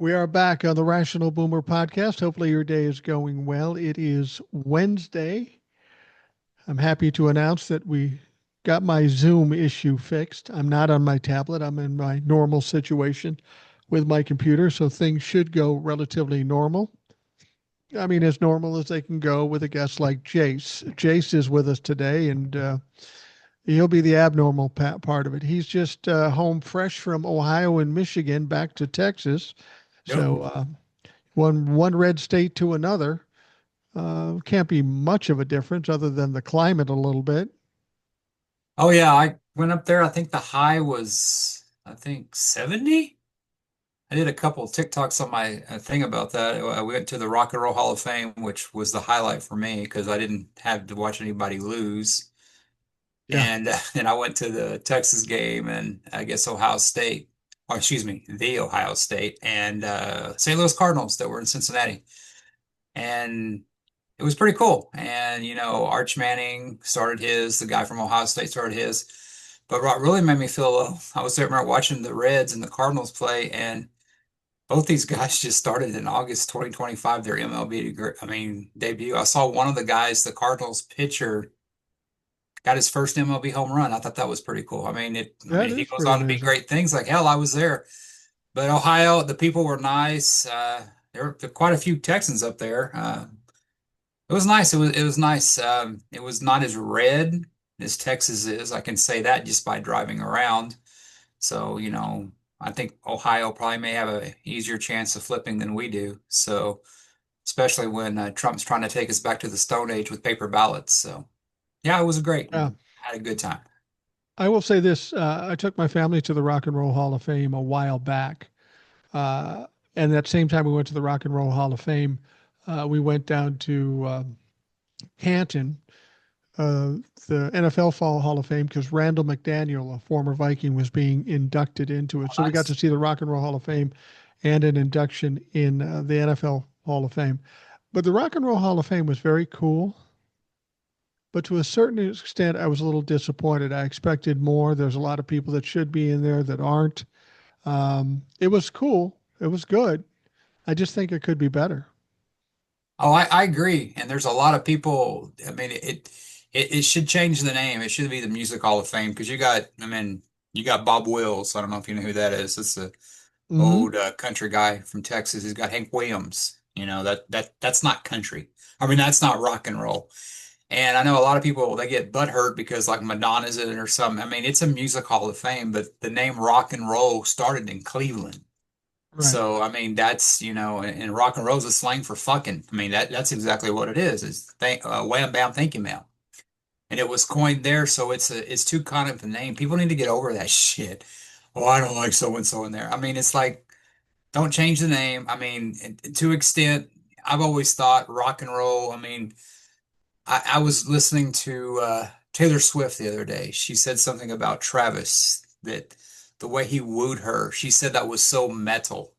We are back on the Rational Boomer podcast. Hopefully, your day is going well. It is Wednesday. I'm happy to announce that we got my Zoom issue fixed. I'm not on my tablet, I'm in my normal situation with my computer, so things should go relatively normal. I mean, as normal as they can go with a guest like Jace. Jace is with us today, and he'll be the abnormal part of it. He's just home fresh from Ohio and Michigan back to Texas. Yep. So, one red state to another. Can't be much of a difference other than the climate a little bit. Oh yeah, I went up there. I think the high was, I think 70. I did a couple of TikToks on my thing about that. I went to the Rock and Roll Hall of Fame, which was the highlight for me because I didn't have to watch anybody lose. Yeah. And then I went to the Texas game and I guess Ohio State, or excuse me, the Ohio State and St. Louis Cardinals that were in Cincinnati. And it was pretty cool. And, Arch Manning started his, the guy from Ohio State started his. But what really made me feel low, I was there watching the Reds and the Cardinals play, and both these guys just started in August 2025, their MLB, debut. I saw one of the guys, the Cardinals pitcher, got his first MLB home run. I thought that was pretty cool. That He is goes pretty on to be amazing. great things. Like hell, I was there. But Ohio, the people were nice. There were quite a few Texans up there. It was nice. It was nice. It was not as red as Texas is. I can say that just by driving around. So, I think Ohio probably may have a easier chance of flipping than we do. So, especially when Trump's trying to take us back to the Stone Age with paper ballots. So, yeah, it was great. Yeah. Had a good time. I will say this. I took my family to the Rock and Roll Hall of Fame a while back. Uh, and that same time we went to the Rock and Roll Hall of Fame, we went down to Canton, uh, the NFL Fall Hall of Fame, because Randall McDaniel, a former Viking, was being inducted into it. Oh, So we got to nice. see the Rock and Roll Hall of Fame and an induction in the NFL Hall of Fame. But the Rock and Roll Hall of Fame was very cool. But to a certain extent, I was a little disappointed. I expected more. There's a lot of people that should be in there that aren't. It was cool. It was good. I just think it could be better. Oh, I agree. And there's a lot of people. It should change the name. It should be the Music Hall of Fame because you got Bob Wills. I don't know if you know who that is. It's a Hmm. old country guy from Texas. He's got Hank Williams. That's not country. That's not rock and roll. And I know a lot of people they get butthurt because like Madonna's in it or something. It's a music hall of fame, but the name rock and roll started in Cleveland. Right. So that's and rock and roll is a slang for fucking. That's exactly what it is. It's wham bam thank you ma'am. And it was coined there, so it's too kind of a name. People need to get over that shit. Oh, I don't like so and so in there. It's like don't change the name. To extent, I've always thought rock and roll. I was listening to Taylor Swift the other day. She said something about Travis that the way he wooed her, she said that was so metal.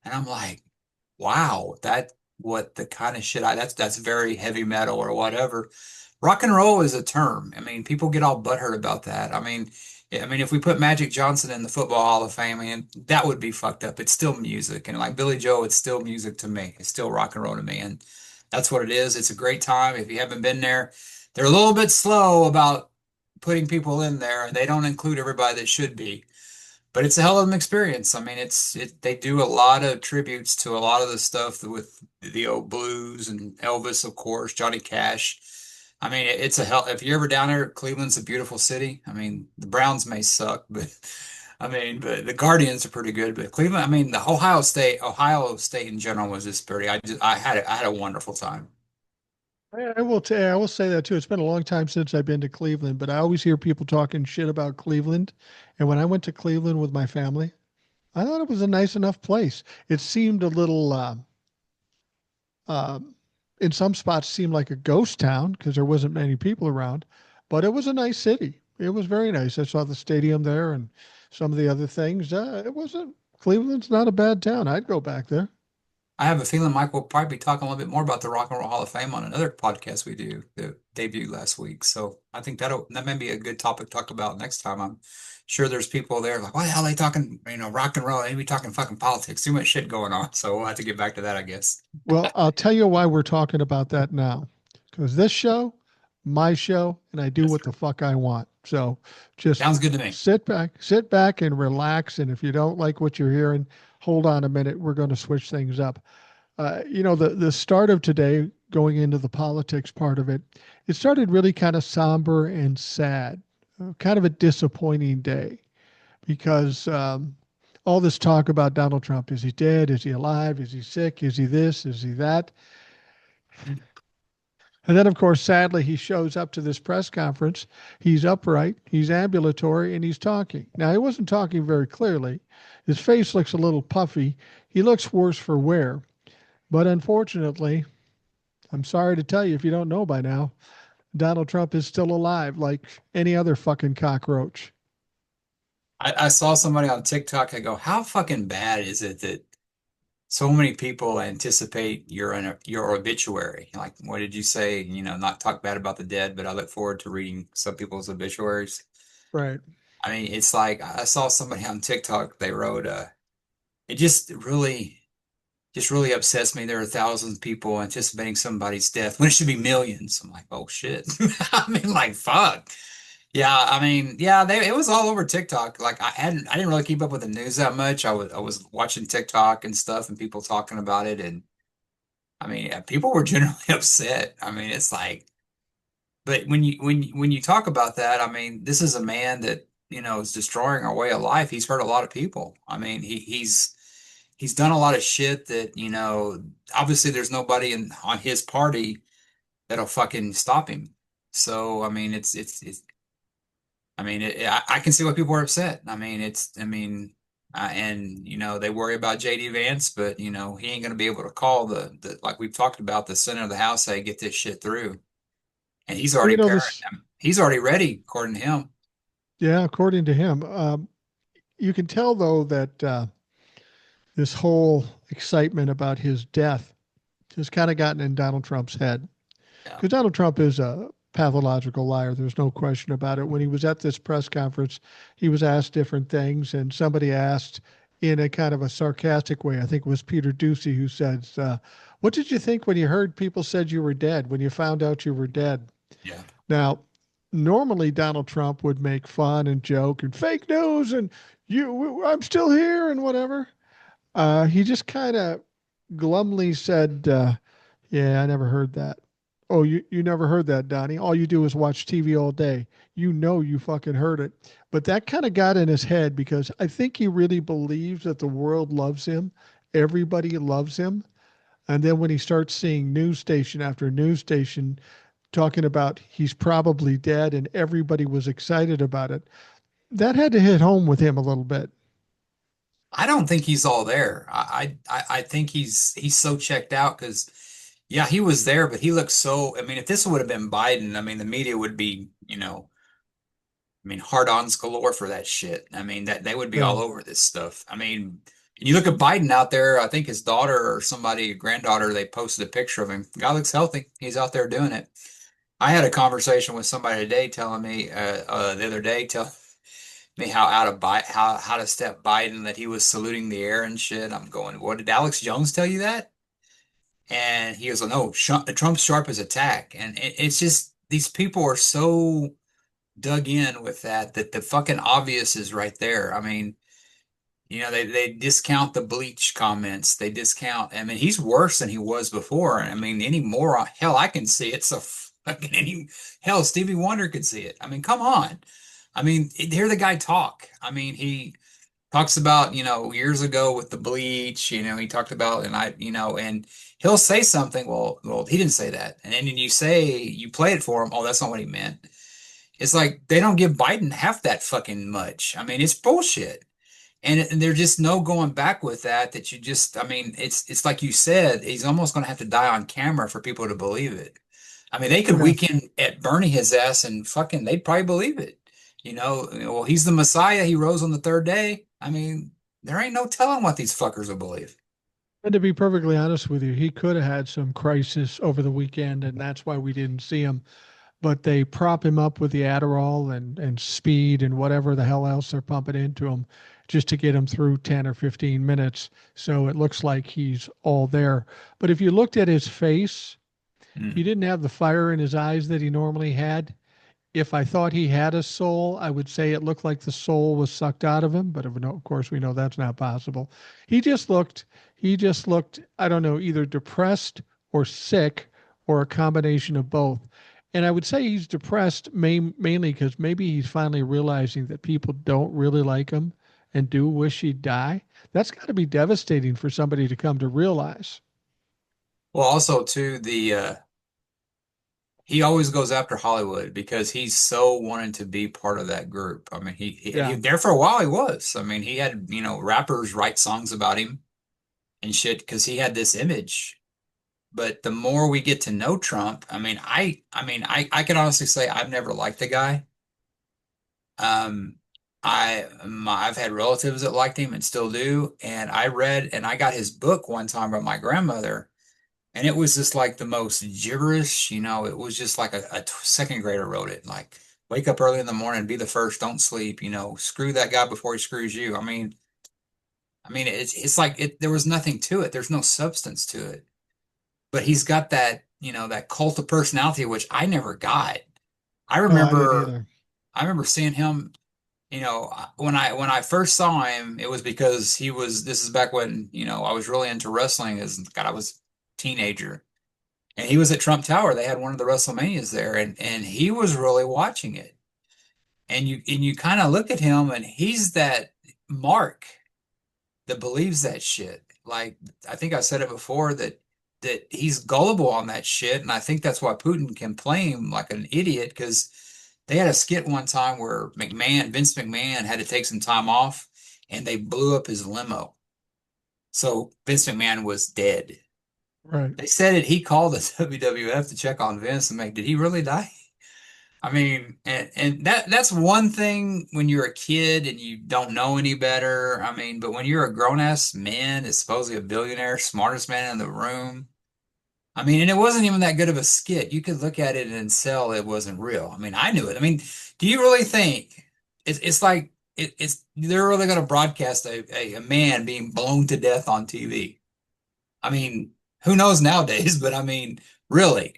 And I'm like, wow, that what the kind of shit that's very heavy metal or whatever. Rock and roll is a term. People get all butthurt about that. If we put Magic Johnson in the Football Hall of Fame, that would be fucked up. It's still music. And like Billy Joe, it's still music to me. It's still rock and roll to me. And that's what it is. It's a great time. If you haven't been there, they're a little bit slow about putting people in there, and they don't include everybody that should be. But it's a hell of an experience. They do a lot of tributes to a lot of the stuff with the old blues and Elvis, of course, Johnny Cash. It's a hell. If you're ever down there, Cleveland's a beautiful city. The Browns may suck, but but the Guardians are pretty good. But Cleveland, the Ohio State in general was just pretty. I had a wonderful time. I will say that too. It's been a long time since I've been to Cleveland, but I always hear people talking shit about Cleveland. And when I went to Cleveland with my family, I thought it was a nice enough place. It seemed a little, uh, in some spots, seemed like a ghost town because there wasn't many people around, but it was a nice city. It was very nice. I saw the stadium there and some of the other things. It wasn't, Cleveland's not a bad town. I'd go back there. I have a feeling Mike will probably be talking a little bit more about the Rock and Roll Hall of Fame on another podcast we do that debuted last week. So I think that may be a good topic to talk about next time. I'm sure there's people there like, why the hell are they talking, rock and roll? They be talking fucking politics. Too much shit going on. So we'll have to get back to that, I guess. Well, I'll tell you why we're talking about that now. Because this show, my show, and I do Yes, what sir. the fuck I want. So just Sounds good to me. sit back and relax. And if you don't like what you're hearing, hold on a minute. We're going to switch things up. The start of today, going into the politics part of it, it started really kind of somber and sad, kind of a disappointing day because all this talk about Donald Trump, is he dead? Is he alive? Is he sick? Is he this? Is he that? And then, of course, sadly, he shows up to this press conference. He's upright, he's ambulatory, and he's talking. Now, he wasn't talking very clearly. His face looks a little puffy. He looks worse for wear. But unfortunately, I'm sorry to tell you, if you don't know by now, Donald Trump is still alive like any other fucking cockroach. I saw somebody on TikTok. I go, how fucking bad is it that so many people anticipate your obituary? Like, what did you say? Not talk bad about the dead, but I look forward to reading some people's obituaries. Right. I mean, it's like I saw somebody on TikTok. They wrote, it just really upsets me. There are thousands of people anticipating somebody's death when it should be millions. I'm like, oh shit. I mean, like, fuck. Yeah, I mean, yeah, it was all over TikTok. Like I didn't really keep up with the news that much. I was watching TikTok and stuff and people talking about it, and I mean, yeah, people were generally upset. I mean, it's like, but when you talk about that, I mean, this is a man that, is destroying our way of life. He's hurt a lot of people. I mean, he's done a lot of shit that, obviously there's nobody on his party that'll fucking stop him. So, I mean, I mean, I can see why people are upset. And they worry about JD Vance, but he ain't going to be able to call like we've talked about, the Senate of the House, say get this shit through, and he's Well, already this, he's already ready, according to him. yeah, according to him. You can tell, though, that this whole excitement about his death has kind of gotten in Donald Trump's head. Yeah, Because Donald Trump is a pathological liar. There's no question about it. When he was at this press conference, he was asked different things, and somebody asked in a kind of a sarcastic way. I think it was Peter Ducey who said, "What did you think when you heard people said you were dead? When you found out you were dead?" yeah. Now, normally Donald Trump would make fun and joke and fake news and I'm still here and whatever. He just kind of glumly said, "Yeah, I never heard that." Oh, you never heard that, Donnie. All you do is watch TV all day. You know you fucking heard it. But that kind of got in his head because I think he really believes that the world loves him. Everybody loves him. And then when he starts seeing news station after news station talking about he's probably dead and everybody was excited about it, that had to hit home with him a little bit. I don't think he's all there. I think he's so checked out because, yeah, he was there, but he looks so. I mean, if this would have been Biden, I mean, the media would be, I mean, hard-ons galore for that shit. I mean, that they would be Yeah. all over this stuff. I mean, you look at Biden out there, I think his daughter or somebody, granddaughter, they posted a picture of him. Guy looks healthy. He's out there doing it. I had a conversation with somebody today telling me, the other day, telling me how out of how to step Biden, that he was saluting the air and shit. I'm going, what did Alex Jones tell you that? And he goes, no, Trump's sharp as attack. And it's just, these people are so dug in with that the fucking obvious is right there. I mean, they discount the bleach comments. They discount. I mean, he's worse than he was before. I mean, any more hell, I can see it. So fucking hell, Stevie Wonder could see it. I mean, come on. I mean, hear the guy talk. I mean, he talks about, years ago with the bleach. He talked about, and and he'll say something. Well, he didn't say that. And then you play it for him. Oh, that's not what he meant. It's like they don't give Biden half that fucking much. I mean, it's bullshit. And there's just no going back with that. That you just, I mean, it's like you said, he's almost going to have to die on camera for people to believe it. I mean, they could Yeah. weekend at Bernie his ass and fucking, they'd probably believe it. Well, he's the Messiah. He rose on the third day. I mean, there ain't no telling what these fuckers will believe. And to be perfectly honest with you, he could have had some crisis over the weekend, and that's why we didn't see him. But they prop him up with the Adderall and speed and whatever the hell else they're pumping into him just to get him through 10 or 15 minutes. So it looks like he's all there. But if you looked at his face, he Mm. didn't have the fire in his eyes that he normally had. If I thought he had a soul, I would say it looked like the soul was sucked out of him, but of course we know that's not possible. He just looked, I don't know, either depressed or sick or a combination of both. And I would say he's depressed mainly because maybe he's finally realizing that people don't really like him and do wish he'd die. That's got to be devastating for somebody to come to realize. Well, also too, the he always goes after Hollywood because he's so wanting to be part of that group. I mean, he Yeah. there for a while he was. I mean, he had, rappers write songs about him and shit because he had this image. But the more we get to know Trump, I can honestly say I've never liked the guy. Um, I've had relatives that liked him and still do, and I read and I got his book one time by my grandmother, and it was just like the most gibberish. It was just like a second grader wrote it, like wake up early in the morning, be the first, don't sleep, screw that guy before he screws you. It's like there was nothing to it. There's no substance to it. But he's got that, that cult of personality, which I never got. I Oh, I didn't remember, either. I remember seeing him, when I first saw him, it was because this is back when, I was really into wrestling as God, I was a teenager. And he was at Trump Tower. They had one of the WrestleManias there, and he was really watching it. And you kind of look at him, and he's that mark that believes that shit. Like I think I said it before that he's gullible on that shit, and I think that's why Putin can play him like an idiot because they had a skit one time where Vince McMahon, had to take some time off, and they blew up his limo. So Vince McMahon was dead. Right. They said it. He called the WWF to check on Vince and make, did he really die? I mean, and that's one thing when you're a kid and you don't know any better. I mean, but when you're a grown ass man, is supposedly a billionaire, smartest man in the room. I mean, and it wasn't even that good of a skit. You could look at it and sell it wasn't real. I mean, I knew it. I mean, do you really think it's like they're really going to broadcast a man being blown to death on TV? I mean, who knows nowadays, but I mean, really.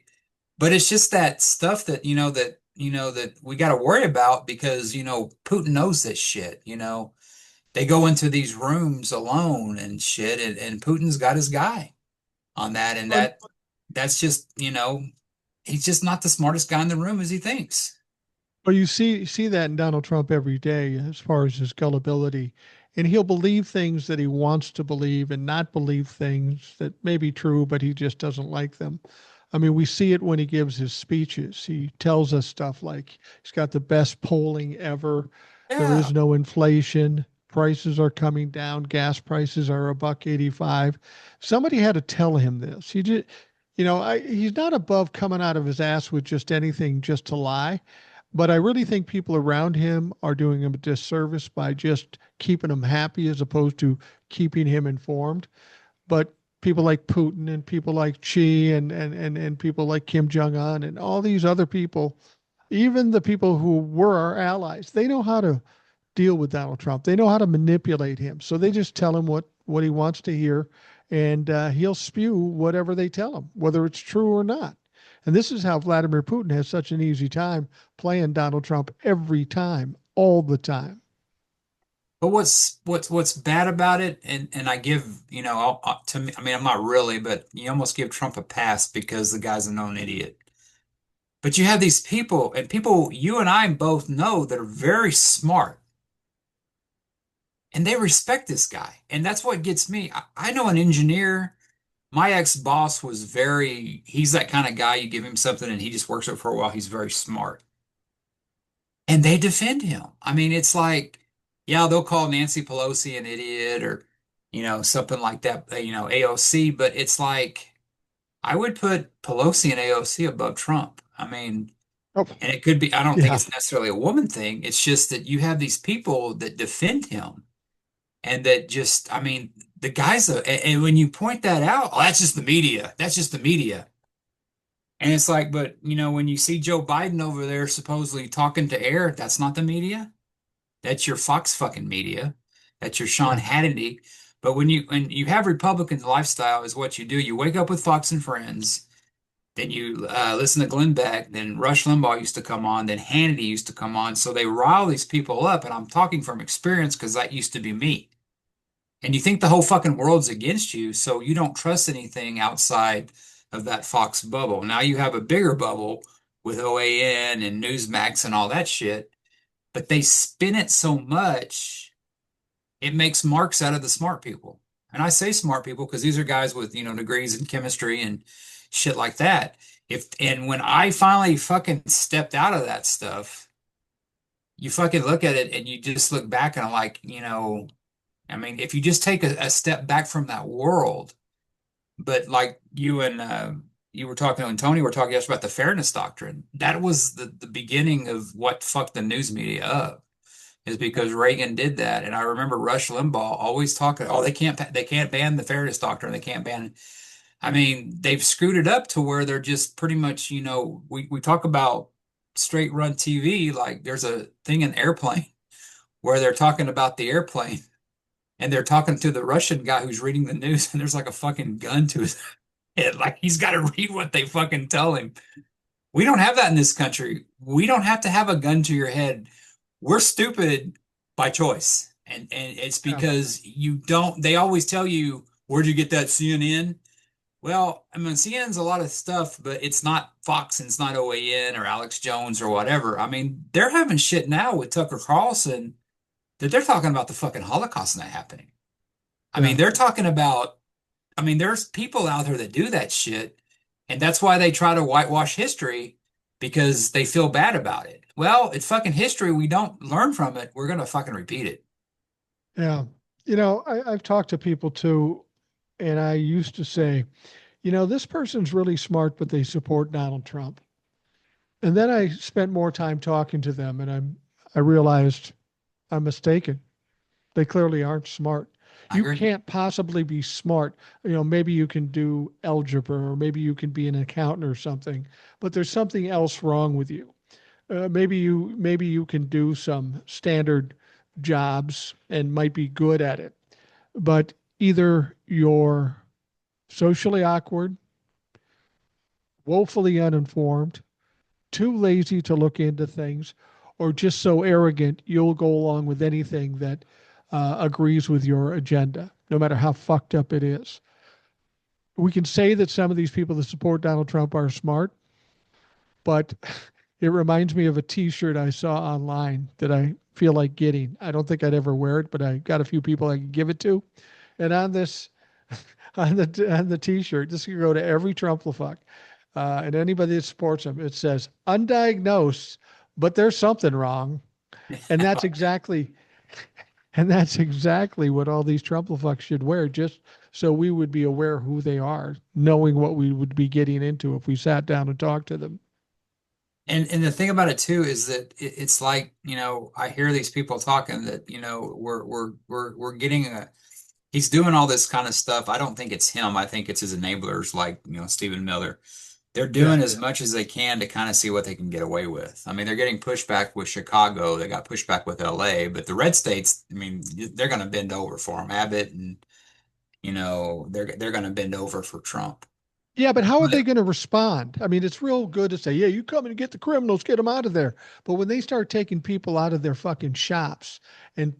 But it's just that stuff that, that we got to worry about because, Putin knows this shit, They go into these rooms alone and shit, and Putin's got his guy on that, and Well, that's just, he's just not the smartest guy in the room as he thinks. Well, you see that in Donald Trump every day as far as his gullibility. And he'll believe things that he wants to believe and not believe things that may be true, but he just doesn't like them. I mean, we see it when he gives his speeches. He tells us stuff like he's got the best polling ever. There Yeah. is no inflation. Prices are coming down. Gas prices are a buck 85. Somebody had to tell him this. He just, he's not above coming out of his ass with just anything just to lie. But I really think people around him are doing him a disservice by just keeping him happy as opposed to keeping him informed. But people like Putin and people like Xi and people like Kim Jong Un and all these other people, even the people who were our allies, they know how to deal with Donald Trump. They know how to manipulate him. So they just tell him what he wants to hear, and he'll spew whatever they tell him, whether it's true or not. And this is how Vladimir Putin has such an easy time playing Donald Trump every time, all the time. But what's bad about it, and I give, to me, I mean, I'm not really, but you almost give Trump a pass because the guy's a known idiot. But you have these people, and people you and I both know that are very smart, and they respect this guy. And that's what gets me. I know an engineer. My ex-boss he's that kind of guy, you give him something and he just works it for a while. He's very smart. And they defend him. I mean, it's like, yeah, they'll call Nancy Pelosi an idiot or, something like that, AOC, but it's like, I would put Pelosi and AOC above Trump. I mean, Oh, and it could be, I don't think yeah. it's necessarily a woman thing. It's just that you have these people that defend him and that just, I mean, the guys, and when you point that out, oh, that's just the media. That's just the media. And it's like, but when you see Joe Biden over there supposedly talking to air, that's not the media. That's your Fox fucking media. That's your Sean Yeah. Hannity. But when you have Republican lifestyle is what you do. You wake up with Fox and Friends, then you listen to Glenn Beck, then Rush Limbaugh used to come on, then Hannity used to come on. So they rile these people up, and I'm talking from experience because that used to be me. And you think the whole fucking world's against you, so you don't trust anything outside of that Fox bubble. Now you have a bigger bubble with OAN and Newsmax and all that shit, but they spin it so much, it makes marks out of the smart people. And I say smart people because these are guys with, degrees in chemistry and shit like that. And when I finally fucking stepped out of that stuff, you fucking look at it and you just look back and I'm like, I mean, if you just take a step back from that world, but like you were talking and Tony were talking yesterday about the fairness doctrine. That was the beginning of what fucked the news media up, is because Reagan did that. And I remember Rush Limbaugh always talking, oh, they can't ban the fairness doctrine. They can't ban it. I mean, they've screwed it up to where they're just pretty much, we talk about straight run TV, like there's a thing in Airplane where they're talking about the airplane and they're talking to the Russian guy who's reading the news, and there's like a fucking gun to his head. Like he's got to read what they fucking tell him. We don't have that in this country. We don't have to have a gun to your head. We're stupid by choice. And it's Yeah. because you don't, they always tell you, where'd you get that CNN? Well, I mean, CNN's a lot of stuff, but it's not Fox and it's not OAN or Alex Jones or whatever. I mean, they're having shit now with Tucker Carlson that they're talking about the fucking Holocaust not happening. I mean, Yeah. they're talking about, I mean, there's people out there that do that shit, and that's why they try to whitewash history because they feel bad about it. Well, it's fucking history. We don't learn from it. We're gonna fucking repeat it. Yeah. I've talked to people too, and I used to say, this person's really smart, but they support Donald Trump. And then I spent more time talking to them, and I realized I'm mistaken. They clearly aren't smart. I You agree. can't possibly be smart. Maybe you can do algebra, or maybe you can be an accountant or something, but there's something else wrong with you. Maybe you can do some standard jobs and might be good at it, but either you're socially awkward, woefully uninformed, too lazy to look into things, or just so arrogant you'll go along with anything that agrees with your agenda, no matter how fucked up it is. We can say that some of these people that support Donald Trump are smart, but it reminds me of a T-shirt I saw online that I feel like getting. I don't think I'd ever wear it, but I got a few people I can give it to. And on this, on the T-shirt, this could go to every Trumplafuck, and anybody that supports him. It says undiagnosed, but there's something wrong, and that's exactly what all these Trumplafucks should wear, just so we would be aware who they are, knowing what we would be getting into if we sat down and talked to them. And the thing about it too is that it's like, I hear these people talking that, we're getting he's doing all this kind of stuff. I don't think it's him. I think it's his enablers like, Stephen Miller. They're Yeah. doing as much as they can to kind of see what they can get away with. I mean, they're getting pushback with Chicago. They got pushback with LA, but the red states, I mean, they're going to bend over for him. Abbott and, they're going to bend over for Trump. Yeah, but how are they But going to respond? I mean, it's real good to say, yeah, you come and get the criminals, get them out of there. But when they start taking people out of their fucking shops and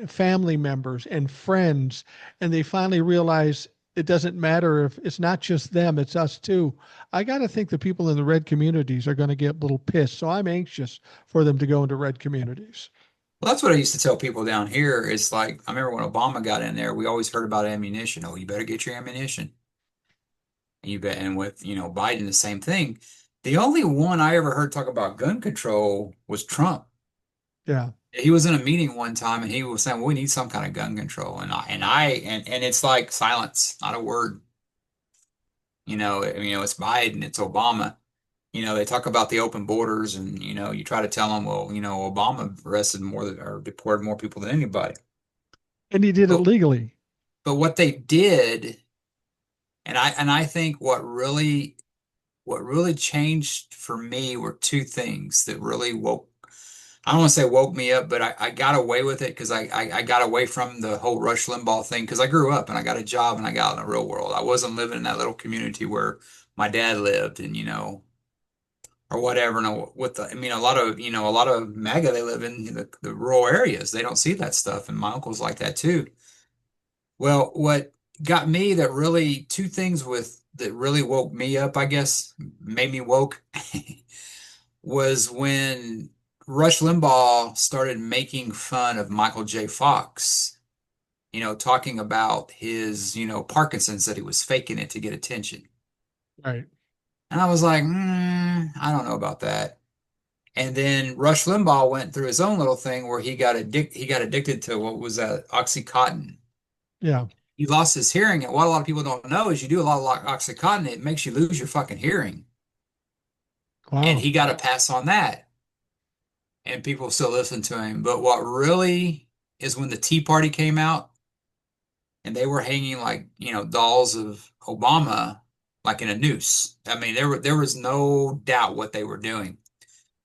family members and friends, and they finally realize it doesn't matter if it's not just them, it's us too. I got to think the people in the red communities are going to get a little pissed. So I'm anxious for them to go into red communities. well, that's what I used to tell people down here. It's like, I remember when Obama got in there, we always heard about ammunition. Oh, you better get your ammunition. And you bet, and with, Biden, the same thing. The only one I ever heard talk about gun control was Trump. Yeah. He was in a meeting one time and he was saying, well, we need some kind of gun control. And it's like silence, not a word. It's Biden, it's Obama. They talk about the open borders and, you try to tell them, well, Obama arrested more or deported more people than anybody. And he did it Well, legally. but what they did, and I think what really changed for me were two things that really woke. I don't want to say woke me up, but I got away with it because I got away from the whole Rush Limbaugh thing because I grew up and I got a job and I got out in the real world. I wasn't living in that little community where my dad lived and, or whatever. No, with the, I mean, a lot of MAGA, they live in the rural areas. They don't see that stuff. And my uncle's like that too. Well, what got me that really, two things that really woke me up, I guess, made me woke, was when Rush Limbaugh started making fun of Michael J. Fox, talking about his, Parkinson's, that he was faking it to get attention. Right. And I was like, I don't know about that. And then Rush Limbaugh went through his own little thing where he got addicted to what was that, Oxycontin. Yeah. He lost his hearing, and what a lot of people don't know is you do a lot of Oxycontin, it makes you lose your fucking hearing. And Wow. he got a pass on that, and people still listen to him. But what really is when the Tea Party came out and they were hanging like, dolls of Obama like in a noose. I mean, there was no doubt what they were doing.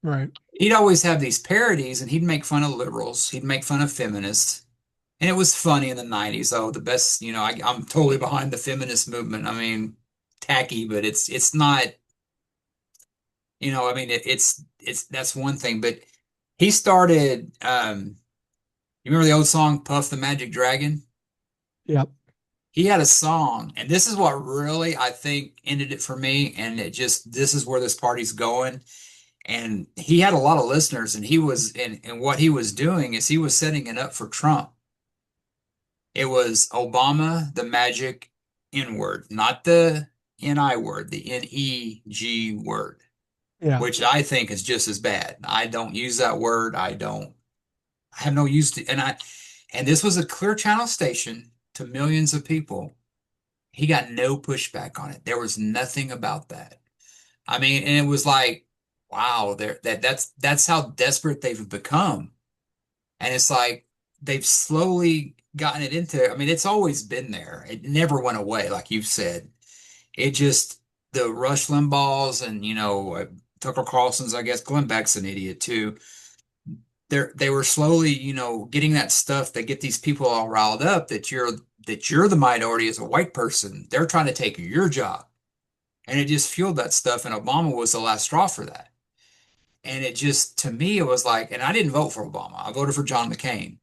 Right. He'd always have these parodies and he'd make fun of liberals, he'd make fun of feminists. And it was funny in the 90s. Oh, the best, I'm totally behind the feminist movement. I mean, tacky, but it's not, I mean, it's that's one thing. But he started, you remember the old song Puff the Magic Dragon? Yep. He had a song, and this is what really I think ended it for me. And this is where this party's going. And he had a lot of listeners, and and what he was doing is he was setting it up for Trump. It was Obama, the magic N word, not the NI word, the NEG word, Yeah. which I think is just as bad. I don't use that word. I have no use to, and this was a clear channel station to millions of people. He got no pushback on it. There was nothing about that. I mean, and it was like, wow, that's how desperate they've become. And it's like they've slowly gotten it into, I mean, it's always been there. It never went away, like you've said. It just, the Rush Limbaughs and, Tucker Carlson's, I guess, Glenn Beck's an idiot too. They were slowly, getting that stuff that get these people all riled up that you're the minority as a white person. They're trying to take your job. And it just fueled that stuff. And Obama was the last straw for that. And it just, to me, it was like, and I didn't vote for Obama. I voted for John McCain.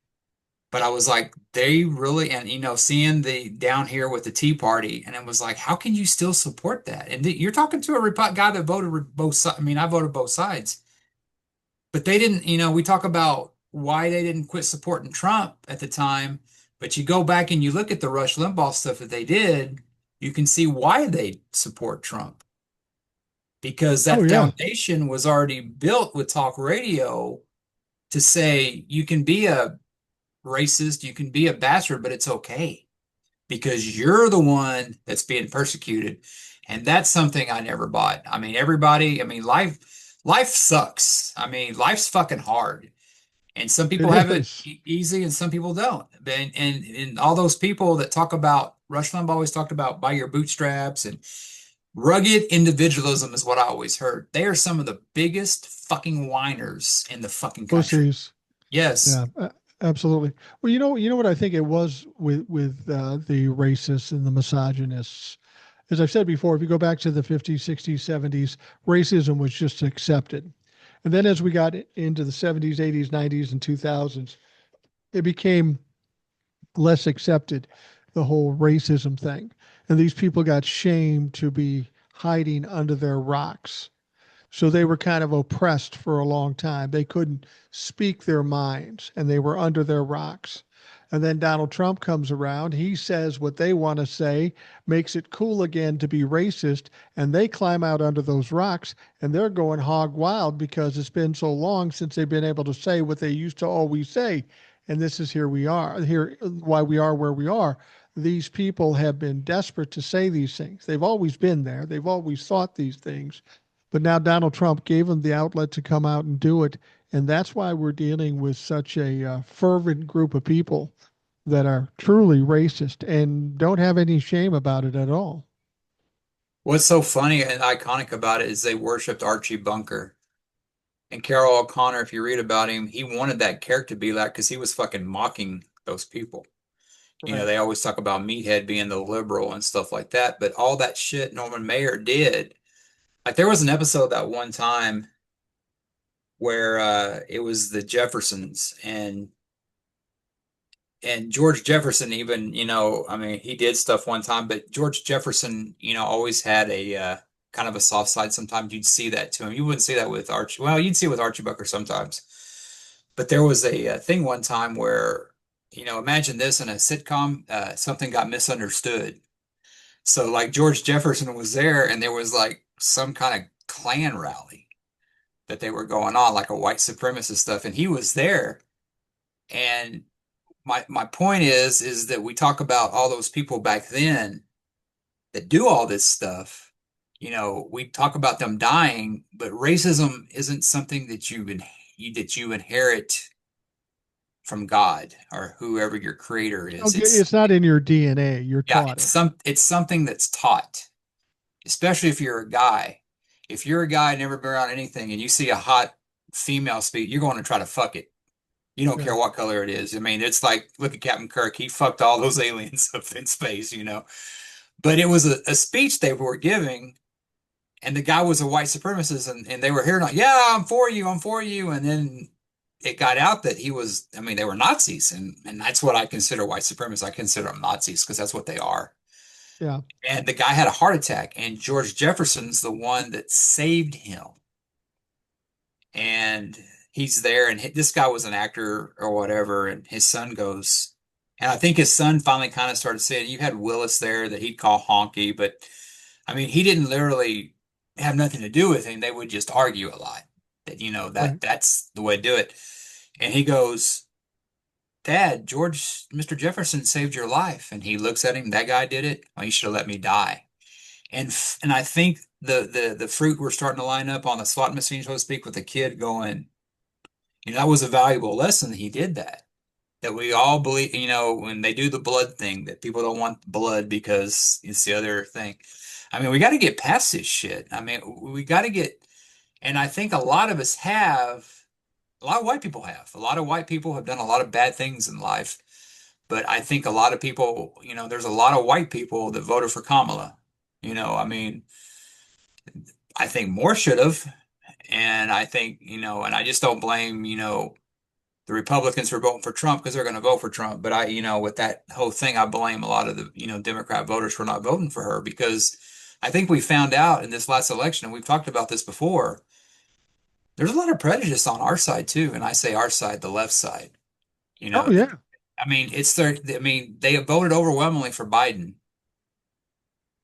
But I was like, they really, and seeing the down here with the Tea Party, and it was like, how can you still support that? And you're talking to a guy that voted both sides. I mean, I voted both sides, but they didn't, we talk about why they didn't quit supporting Trump at the time, but you go back and you look at the Rush Limbaugh stuff that they did, you can see why they support Trump because Oh that yeah. foundation was already built with talk radio to say you can be a racist, you can be a bastard, but it's okay because you're the one that's being persecuted. And that's something I never bought. I mean, everybody, I mean, life sucks. I mean, life's fucking hard. And some It people have it is. easy and some people don't. And all those people that talk about, Rush Limbaugh always talked about by your bootstraps and rugged individualism is what I always heard. They are some of the biggest fucking whiners in the fucking country. Pussies. Yes. Yeah. Absolutely. Well, you know what I think it was with the racists and the misogynists. As I've said before, if you go back to the 50s, 60s, 70s, racism was just accepted. And then as we got into the 70s, 80s, 90s, and 2000s, it became less accepted, the whole racism thing. And these people got shamed to be hiding under their rocks. So they were kind of oppressed for a long time. They couldn't speak their minds and they were under their rocks. And then Donald Trump comes around. He says what they want to say, makes it cool again to be racist. And they climb out under those rocks and they're going hog wild because it's been so long since they've been able to say what they used to always say. And this is here why we are where we are. These people have been desperate to say these things. They've always been there. They've always thought these things. But now Donald Trump gave them the outlet to come out and do it. And that's why we're dealing with such a fervent group of people that are truly racist and don't have any shame about it at all. What's so funny and iconic about it is they worshipped Archie Bunker. And Carol O'Connor, if you read about him, he wanted that character to be like because he was fucking mocking those people. You know, Right. they always talk about Meathead being the liberal and stuff like that, but all that shit Norman Mayer did, like there was an episode that one time where it was the Jeffersons and George Jefferson even, I mean, he did stuff one time, but George Jefferson, always had a kind of a soft side. Sometimes you'd see that to him. You wouldn't see that with Archie. Well, you'd see it with Archie Bunker sometimes. But there was a, thing one time where, imagine this in a sitcom, something got misunderstood. So like George Jefferson was there and there was like some kind of Klan rally that they were going on, like a white supremacist stuff, and he was there. And my point is that we talk about all those people back then that do all this stuff. We talk about them dying, but racism isn't something that you inherit from God or whoever your creator is. Okay, it's not in your DNA. You're Yeah, taught it. it's something that's taught, especially if you're a guy. If you're a guy never been around anything and you see a hot female speak, you're going to try to fuck it. You don't care Yeah. what color it is. I mean, it's like, look at Captain Kirk. He fucked all those aliens up in space. But it was a speech they were giving, and the guy was a white supremacist, and they were hearing, like, yeah, I'm for you, I'm for you. And then it got out that he was, I mean, they were Nazis. And that's what I consider white supremacists. I consider them Nazis because that's what they are. Yeah. And the guy had a heart attack, and George Jefferson's the one that saved him. And he's there, and this guy was an actor or whatever, and his son goes, and I think his son finally kind of started saying, you had Willis there that he'd call honky, but I mean, he didn't literally have nothing to do with him. They would just argue a lot that, Right. that's the way to do it. And he goes, Dad, Mr. Jefferson saved your life. And he looks at him, that guy did it. Well, you should have let me die. And I think the fruit we're starting to line up on the slot machine, so to speak, with the kid going, that was a valuable lesson that he did that. That we all believe, when they do the blood thing, that people don't want blood because it's the other thing. I mean, we got to get past this shit. I mean, we got to get, and I think a lot of us have, a lot of white people have. A lot of white people have done a lot of bad things in life. But I think a lot of people, there's a lot of white people that voted for Kamala. I mean, I think more should have. And I think, and I just don't blame, the Republicans for voting for Trump because they're going to vote for Trump. But with that whole thing, I blame a lot of the, Democrat voters for not voting for her because I think we found out in this last election, and we've talked about this before, there's a lot of prejudice on our side too. And I say our side, the left side. You Oh know, yeah. I mean, they have voted overwhelmingly for Biden.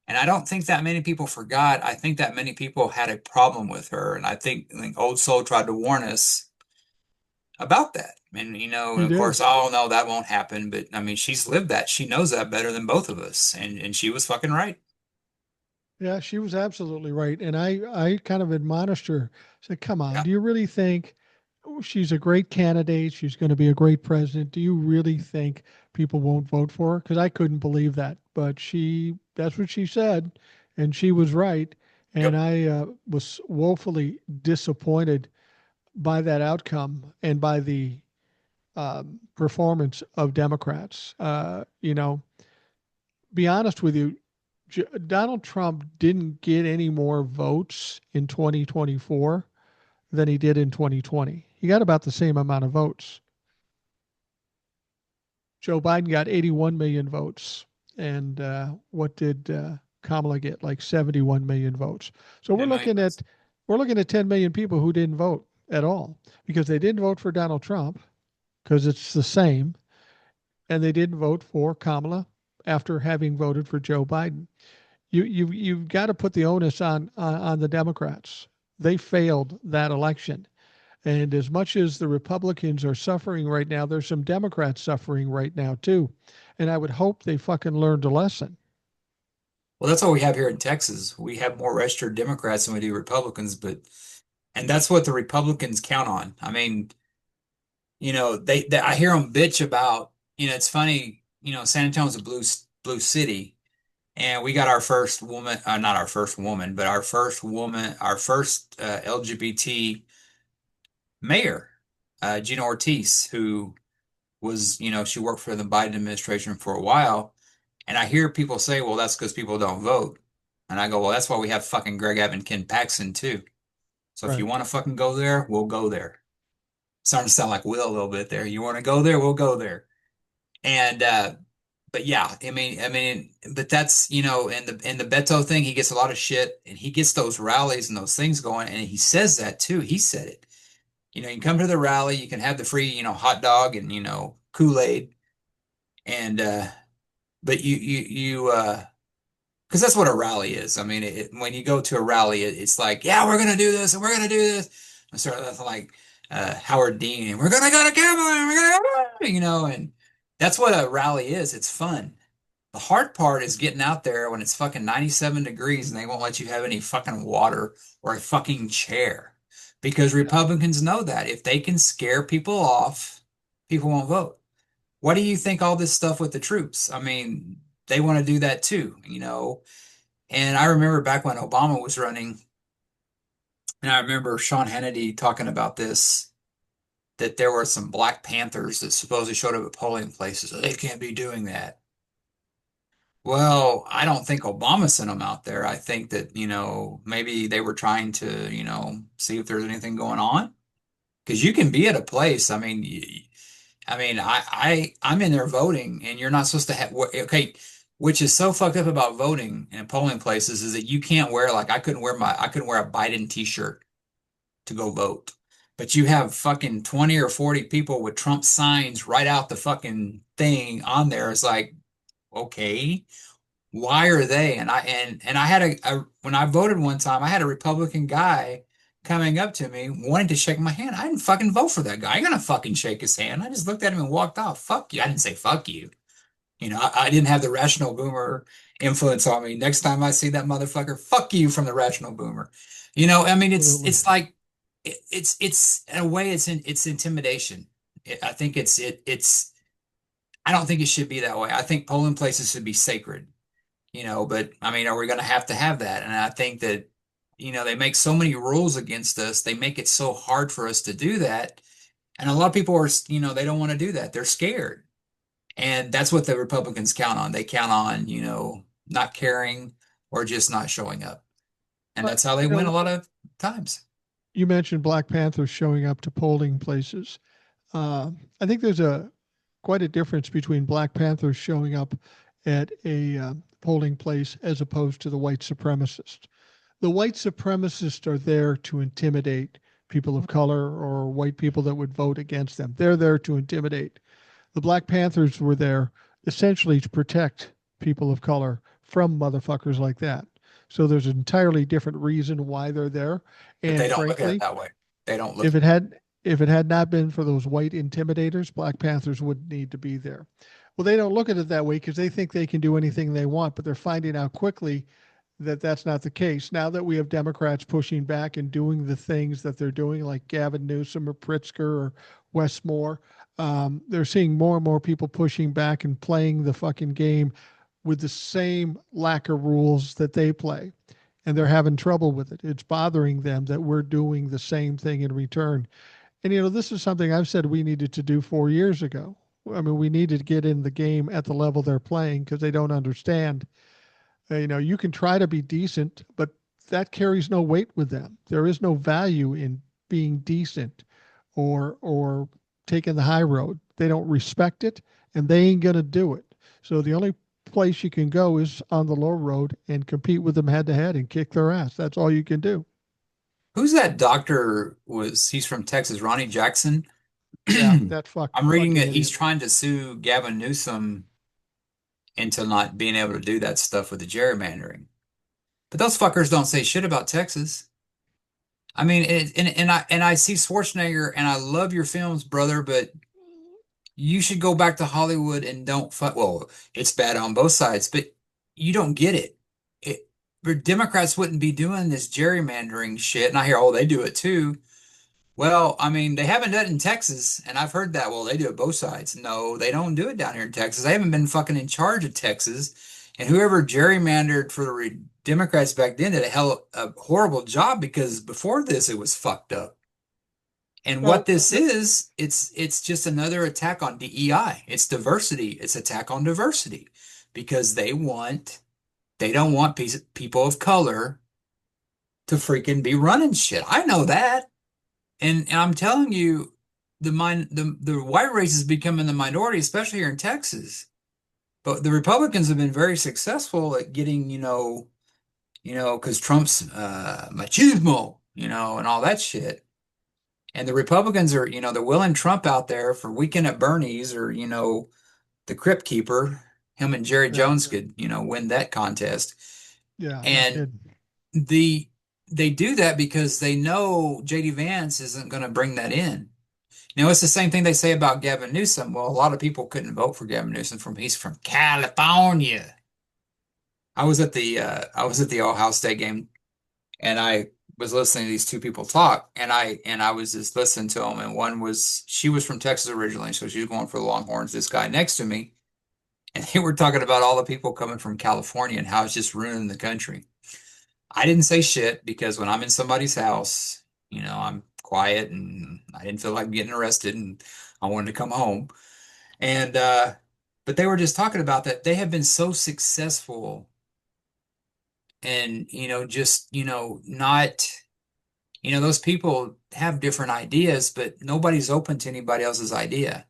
And I don't think that many people forgot. I think that many people had a problem with her. And I think Old Soul tried to warn us about that. And, He of did. course, oh no, that won't happen. But I mean, she's lived that. She knows that better than both of us. And she was fucking right. Yeah, she was absolutely right. And I kind of admonished her. Said, come on, Yeah. do you really think she's a great candidate? She's going to be a great president. Do you really think people won't vote for her? Because I couldn't believe that. But that's what she said. And she was right. And Yep. I was woefully disappointed by that outcome and by the performance of Democrats. Be honest with you, Donald Trump didn't get any more votes in 2024 than he did in 2020. He got about the same amount of votes. Joe Biden got 81 million votes. And what did Kamala get? Like 71 million votes. So we're 10 million looking votes. at we're looking at 10 million people who didn't vote at all because they didn't vote for Donald Trump because it's the same, and they didn't vote for Kamala after having voted for Joe Biden. You've got to put the onus on the Democrats. They failed that election. And as much as the Republicans are suffering right now, there's some Democrats suffering right now too. And I would hope they fucking learned a lesson. Well, that's what we have here in Texas. We have more registered Democrats than we do Republicans, and that's what the Republicans count on. I mean, I hear them bitch about, it's funny, San Antonio's a blue city, and we got our first woman, not our first woman, but our first LGBT mayor, Gina Ortiz, who was, she worked for the Biden administration for a while. And I hear people say, well, that's because people don't vote. And I go, well, that's why we have fucking Greg Abbott and Ken Paxton too. So if you Right. want to fucking go there, we'll go there. Starting to sound like Will a little bit there. You want to go there, we'll go there. And but yeah, but that's, and the Beto thing, he gets a lot of shit and he gets those rallies and those things going. And he says that too. He said it. You can come to the rally, you can have the free, hot dog and, Kool-Aid. And but because that's what a rally is. I mean, when you go to a rally, it's like, yeah, we're gonna do this and we're gonna do this. And sort of that's like Howard Dean, and we're gonna go to Cuba and we're gonna, and that's what a rally is. It's fun. The hard part is getting out there when it's fucking 97 degrees and they won't let you have any fucking water or a fucking chair. Because Yeah. Republicans know that if they can scare people off, people won't vote. What do you think all this stuff with the troops? I mean, they want to do that too. And I remember back when Obama was running, and I remember Sean Hannity talking about this, that there were some Black Panthers that supposedly showed up at polling places. They can't be doing that. Well, I don't think Obama sent them out there. I think that, maybe they were trying to, see if there's anything going on. Because you can be at a place. I'm in there voting, and you're not supposed to have. Okay, which is so fucked up about voting in polling places is that you can't wear like I couldn't wear a Biden t-shirt to go vote, but you have fucking 20 or 40 people with Trump signs right out the fucking thing on there. It's like, okay, why are they? And I had when I voted one time, I had a Republican guy coming up to me wanting to shake my hand. I didn't fucking vote for that guy. I ain't gonna fucking shake his hand. I just looked at him and walked off. Fuck you. I didn't say fuck you. I didn't have the rational boomer influence on me. Next time I see that motherfucker, fuck you from the rational boomer. Absolutely. It's like it's in a way it's intimidation. I think it's I don't think it should be that way. I think polling places should be sacred. But I mean, are we going to have that? And I think that, they make so many rules against us. They make it so hard for us to do that. And a lot of people are, they don't want to do that. They're scared. And that's what the Republicans count on. They count on, not caring or just not showing up. And But that's how they you win a know, lot of times. you mentioned Black Panthers showing up to polling places. Uh, I think there's a quite a difference between Black Panthers showing up at a polling place as opposed to the white supremacists. The white supremacists are there to intimidate people of color or white people that would vote against them. They're there to intimidate. The Black Panthers were there essentially to protect people of color from motherfuckers like that. So there's an entirely different reason why they're there. But they And don't look at it frankly, that way. They don't look. if it had if it had not been for those white intimidators, Black Panthers wouldn't need to be there. Well, they don't look at it that way because they think they can do anything they want, but they're finding out quickly that that's not the case. Now that we have Democrats pushing back and doing the things that they're doing, like Gavin Newsom or Pritzker or Wes Moore, they're seeing more and more people pushing back and playing the fucking game with the same lack of rules that they play. And they're having trouble with it. It's bothering them that we're doing the same thing in return. And, this is something I've said we needed to do 4 years ago. I mean, we needed to get in the game at the level they're playing because they don't understand. You can try to be decent, but that carries no weight with them. There is no value in being decent or taking the high road. They don't respect it, and they ain't gonna do it. So the only place you can go is on the low road and compete with them head to head and kick their ass. That's all you can do. Who's that doctor he's from Texas, Ronnie Jackson? Yeah, that I'm reading fucking that he's idiot. trying to sue Gavin Newsom into not being able to do that stuff with the gerrymandering. But those fuckers don't say shit about Texas. I mean, and I see Schwarzenegger, and I love your films, brother, but you should go back to Hollywood and don't fuck. Well, it's bad on both sides, but you don't get it. The Democrats wouldn't be doing this gerrymandering shit, and I hear, oh, they do it too. Well, I mean, they haven't done it in Texas, and I've heard that. Well, they do it both sides. No, they don't do it down here in Texas. They haven't been fucking in charge of Texas, and whoever gerrymandered for the Democrats back then did a horrible job because before this it was fucked up. And what Well, this is, it's just another attack on DEI. It's diversity. It's attack on diversity because they don't want people of color to freaking be running shit. I know that. And I'm telling you, the white race is becoming the minority, especially here in Texas. But the Republicans have been very successful at getting, because Trump's machismo, and all that shit. And the Republicans are, they're willing Trump out there for Weekend at Bernie's or, the Crypt Keeper. Him and Jerry yeah, Jones could, win that contest. yeah, no And kidding. the they do that because they know JD Vance isn't going to bring that in. It's the same thing they say about Gavin Newsom. Well, a lot of people couldn't vote for Gavin Newsom he's from California. I was at the Ohio State game and I was listening to these two people talk and I was just listening to them and she was from Texas originally, so she was going for the Longhorns. This guy next to me, and they were talking about all the people coming from California and how it's just ruining the country. I didn't say shit because when I'm in somebody's house, I'm quiet and I didn't feel like getting arrested and I wanted to come home. And but they were just talking about that they have been so successful and just not those people have different ideas, but nobody's open to anybody else's idea.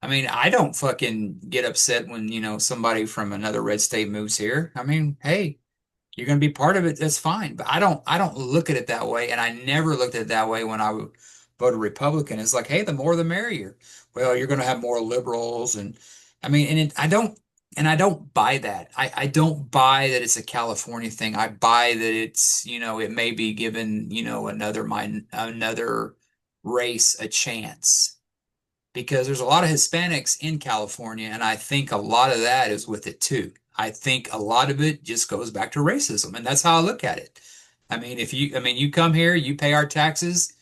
I mean, I don't fucking get upset when somebody from another red state moves here. I mean, hey, you're going to be part of it, that's fine. But I don't look at it that way, and I never looked at it that way when I would vote a Republican. It's like, hey, the more the merrier. Well, you're going to have more liberals, and I mean, I don't buy that. I don't buy that it's a California thing. I buy that it's it may be given another race a chance because there's a lot of Hispanics in California, and I think a lot of that is with it too. I think a lot of it just goes back to racism, and that's how I look at it. I mean, you come here, you pay our taxes,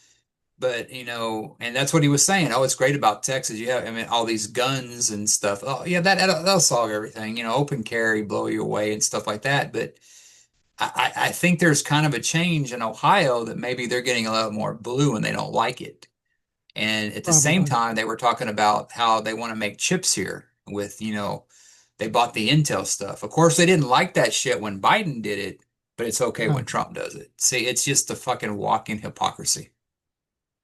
but and that's what he was saying. Oh, it's great about Texas. You have, I mean, all these guns and stuff. Oh, yeah, that'll solve everything. Open carry, blow you away, and stuff like that. But I think there's kind of a change in Ohio that maybe they're getting a little more blue and they don't like it. And at the same Probably. time, they were talking about how they want to make chips here with, they bought the Intel stuff. Of course, they didn't like that shit when Biden did it, but it's okay when No. Trump does it. See, it's just a fucking walking hypocrisy.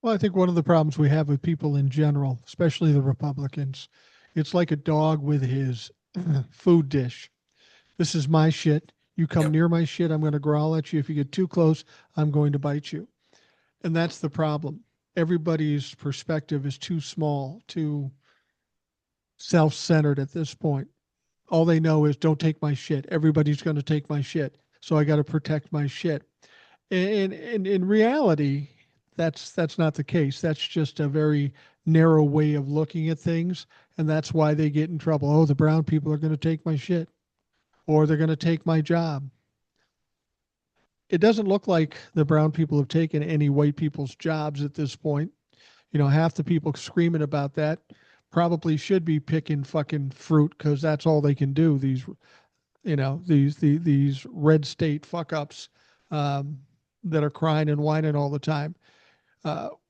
Well, I think one of the problems we have with people in general, especially the Republicans, it's like a dog with his food dish. This is my shit. You come Yep. near my shit, I'm going to growl at you. If you get too close, I'm going to bite you. And that's the problem. Everybody's perspective is too small, too self centered at this point. All they know is don't take my shit. Everybody's going to take my shit. So I got to protect my shit. And in reality, that's not the case. That's just a very narrow way of looking at things. And that's why they get in trouble. Oh, the brown people are going to take my shit or they're going to take my job. It doesn't look like the brown people have taken any white people's jobs at this point. Half the people screaming about that probably should be picking fucking fruit because that's all they can do. These red state fuck ups um, that are crying and whining all the time.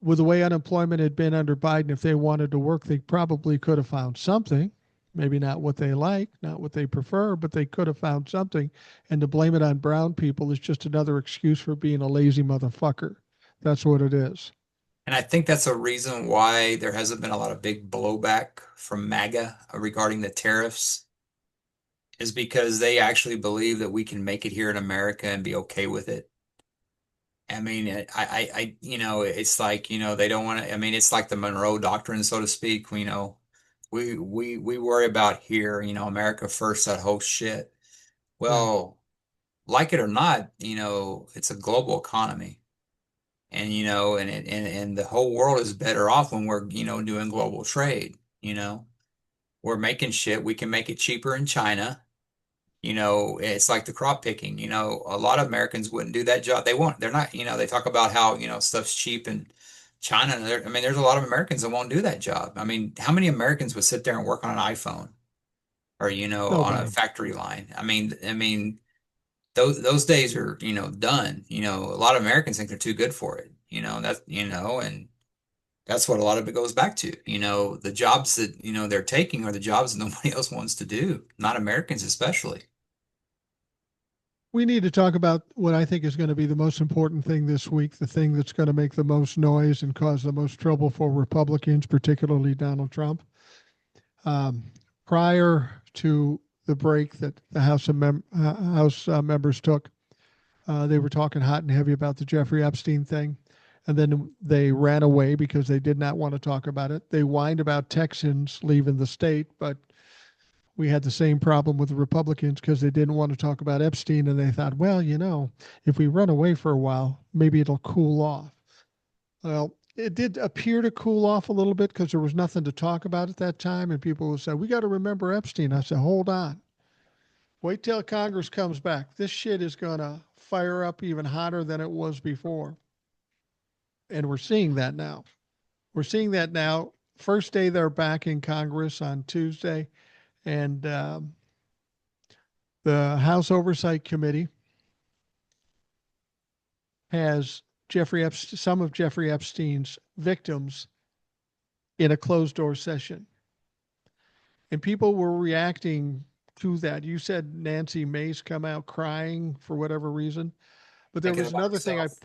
With the way unemployment had been under Biden, if they wanted to work, they probably could have found something. Maybe not what they like, not what they prefer, but they could have found something. And to blame it on brown people is just another excuse for being a lazy motherfucker. That's what it is. And I think that's a reason why there hasn't been a lot of big blowback from MAGA regarding the tariffs, is because they actually believe that we can make it here in America and be okay with it. I mean, it's like, they don't want to, I mean, it's like the Monroe Doctrine, so to speak. We worry about here, America first, that whole shit. Yeah. Well, like it or not, it's a global economy. And, and the whole world is better off when we're, doing global trade, we're making shit. We can make it cheaper in China. It's like the crop picking. A lot of Americans wouldn't do that job. They're not, they talk about how, stuff's cheap in China, I mean, there's a lot of Americans that won't do that job. I mean, how many Americans would sit there and work on an iPhone or, on a Nobody. factory line? Those days are, done. A lot of Americans think they're too good for it. And that's what a lot of it goes back to. The jobs that, they're taking are the jobs that nobody else wants to do, not Americans especially. We need to talk about what I think is going to be the most important thing this week, the thing that's going to make the most noise and cause the most trouble for Republicans, particularly Donald Trump. Um, Prior to the break that the House members took, they were talking hot and heavy about the Jeffrey Epstein thing. And then they ran away because they did not want to talk about it. They whined about Texans leaving the state, but we had the same problem with the Republicans because they didn't want to talk about Epstein. And they thought, well, if we run away for a while, maybe it'll cool off. Well, it did appear to cool off a little bit because there was nothing to talk about at that time. And people would say, we got to remember Epstein. I said, hold on. Wait till Congress comes back. This shit is going to fire up even hotter than it was before. And we're seeing that now. We're seeing that now. First day they're back in Congress on Tuesday. And the House Oversight Committee has some of Jeffrey Epstein's victims in a closed door session. And people were reacting to that. You said Nancy Mace come out crying for whatever reason, but Thinking about herself.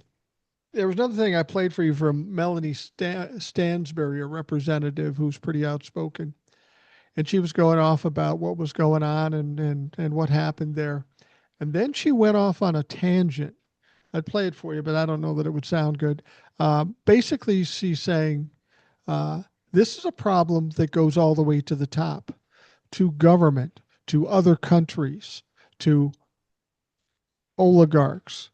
there was another thing I played for you from Melanie Stansbury, a representative who's pretty outspoken, and she was going off about what was going on and what happened there, and then she went off on a tangent. I'd play it for you, but I don't know that it would sound good. Basically, she's saying this is a problem that goes all the way to the top, to government, to other countries, to oligarchs.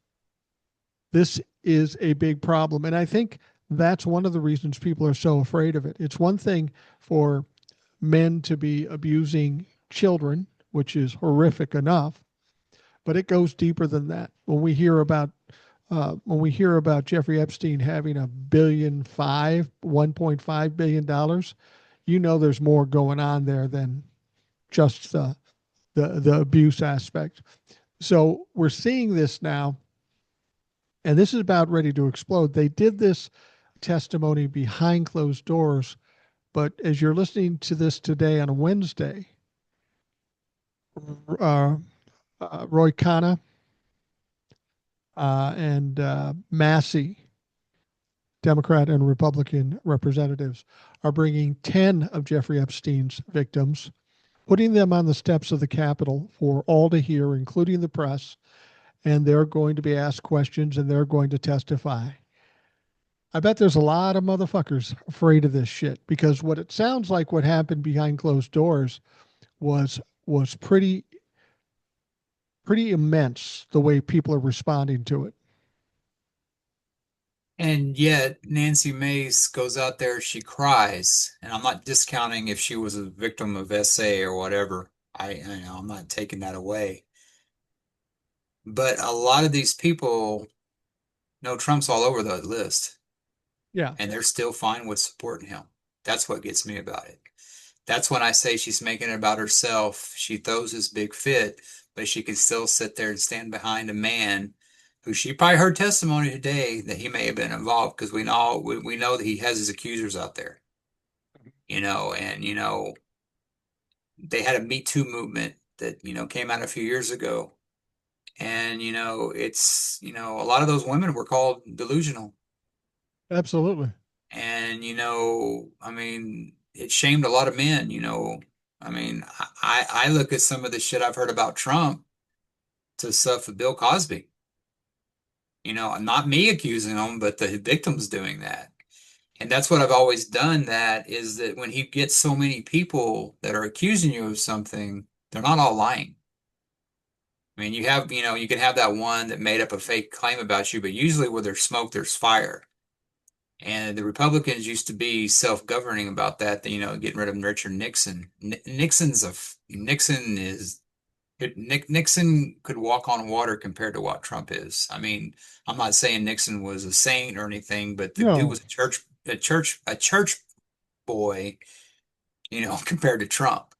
This is a big problem. And I think that's one of the reasons people are so afraid of it. It's one thing for men to be abusing children, which is horrific enough, but it goes deeper than that. When we hear about Jeffrey Epstein having $1.5 billion, there's more going on there than just the abuse aspect. So we're seeing this now, and this is about ready to explode. They did this testimony behind closed doors, but as you're listening to this today on a Wednesday, uh, Roy Khanna and Massey, Democrat and Republican representatives, are bringing 10 of Jeffrey Epstein's victims, putting them on the steps of the Capitol for all to hear, including the press, and they're going to be asked questions and they're going to testify. I bet there's a lot of motherfuckers afraid of this shit because what it sounds like what happened behind closed doors was pretty immense the way people are responding to it. And yet Nancy Mace goes out there, she cries, and I'm not discounting if she was a victim of SA or whatever. I'm not taking that away. But a lot of these people know Trump's all over the list, Yeah, and they're still fine with supporting him. That's what gets me about it. That's when I say she's making it about herself. She throws this big fit, but she can still sit there and stand behind a man who she probably heard testimony today that he may have been involved because we know that he has his accusers out there, and they had a Me Too movement that came out a few years ago, and a lot of those women were called delusional, absolutely. and I mean, it shamed a lot of men, I mean, I look at some of the shit I've heard about Trump to stuff with Bill Cosby. Not me accusing him, but the victims doing that. And that's what I've always done, that is that when he gets so many people that are accusing you of something, they're not all lying. I mean, you can have that one that made up a fake claim about you, but usually where there's smoke, there's fire. And the Republicans used to be self-governing about that, getting rid of Richard Nixon. Nixon could walk on water compared to what Trump is. I mean, I'm not saying Nixon was a saint or anything, but the dude No, was a church. a church boy, compared to Trump.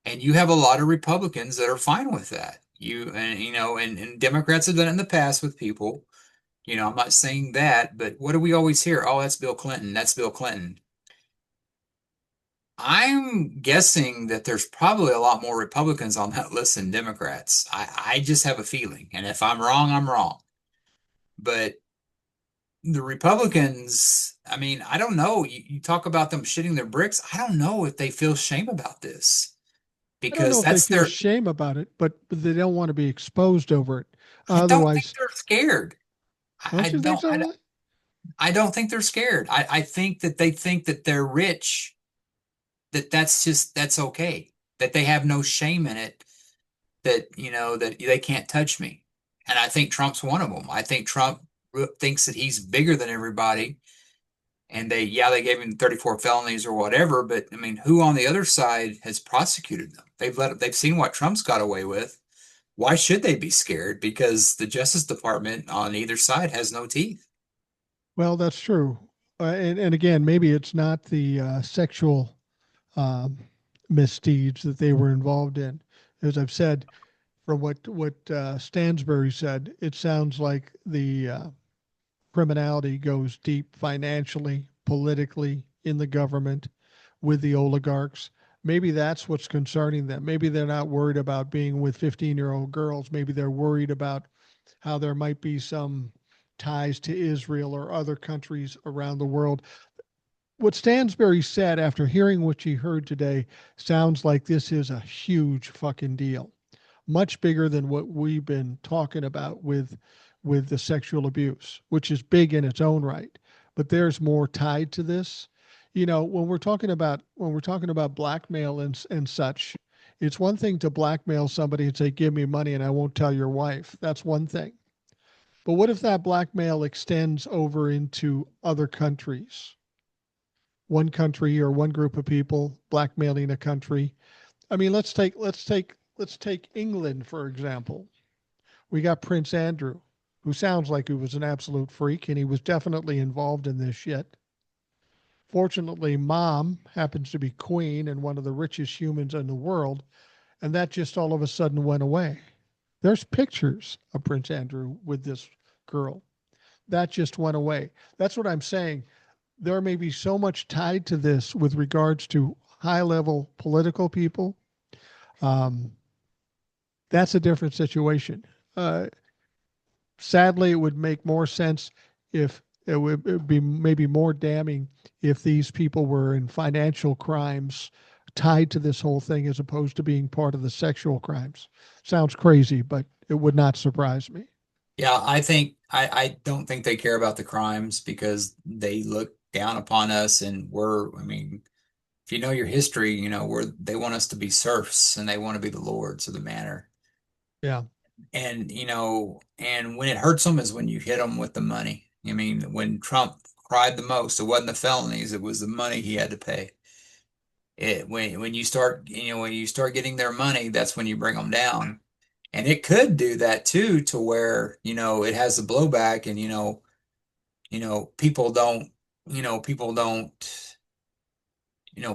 And you have a lot of Republicans that are fine with that. And Democrats have done it in the past with people. I'm not saying that, but what do we always hear? Oh, that's Bill Clinton. That's Bill Clinton. I'm guessing that there's probably a lot more Republicans on that list than Democrats. I just have a feeling. And if I'm wrong, I'm wrong. But the Republicans, I mean, I don't know. You talk about them shitting their bricks. I don't know if they feel shame about this I don't know because if they that's feel their, shame about it, but they don't want to be exposed over it. I don't think Otherwise, they're scared. I don't you think don't, so, I, really? I don't think they're scared. I think that they think that they're rich, that's okay, that they have no shame in it, that they can't touch me. And I think Trump's one of them. I think Trump thinks that he's bigger than everybody. And they gave him 34 felonies or whatever, but I mean, who on the other side has prosecuted them? They've seen what Trump's got away with. Why should they be scared? Because the Justice Department on either side has no teeth. Well, that's true. And again, maybe it's not the sexual um, misdeeds that they were involved in. As I've said, from what Stansbury said, it sounds like the criminality goes deep financially, politically, in the government, with the oligarchs. Maybe that's what's concerning them. Maybe they're not worried about being with 15-year-old girls. Maybe they're worried about how there might be some ties to Israel or other countries around the world. What Stansbury said after hearing what he heard today sounds like this is a huge fucking deal, much bigger than what we've been talking about with the sexual abuse, which is big in its own right. But there's more tied to this. When we're talking about blackmail and such, it's one thing to blackmail somebody and say, "Give me money and I won't tell your wife." That's one thing. But what if that blackmail extends over into other countries? One country or one group of people blackmailing a country. I mean, let's take England for example. We got Prince Andrew, who sounds like he was an absolute freak, and he was definitely involved in this shit. Fortunately, mom happens to be queen and one of the richest humans in the world, and that just all of a sudden went away. There's pictures of Prince Andrew with this girl. That just went away. That's what I'm saying. There may be so much tied to this with regards to high level political people. Um, that's a different situation. Uh, Sadly, it would make more sense if it would be maybe more damning if these people were in financial crimes tied to this whole thing as opposed to being part of the sexual crimes. Sounds crazy, but it would not surprise me. Yeah, I don't think they care about the crimes because they look down upon us and I mean, if you know your history, they want us to be serfs and they want to be the lords of the manor. Yeah. And when it hurts them is when you hit them with the money. I mean, when Trump cried the most, it wasn't the felonies, it was the money he had to pay. When you start getting their money, that's when you bring them down. And it could do that too, to where, it has the blowback and, people don't, people don't,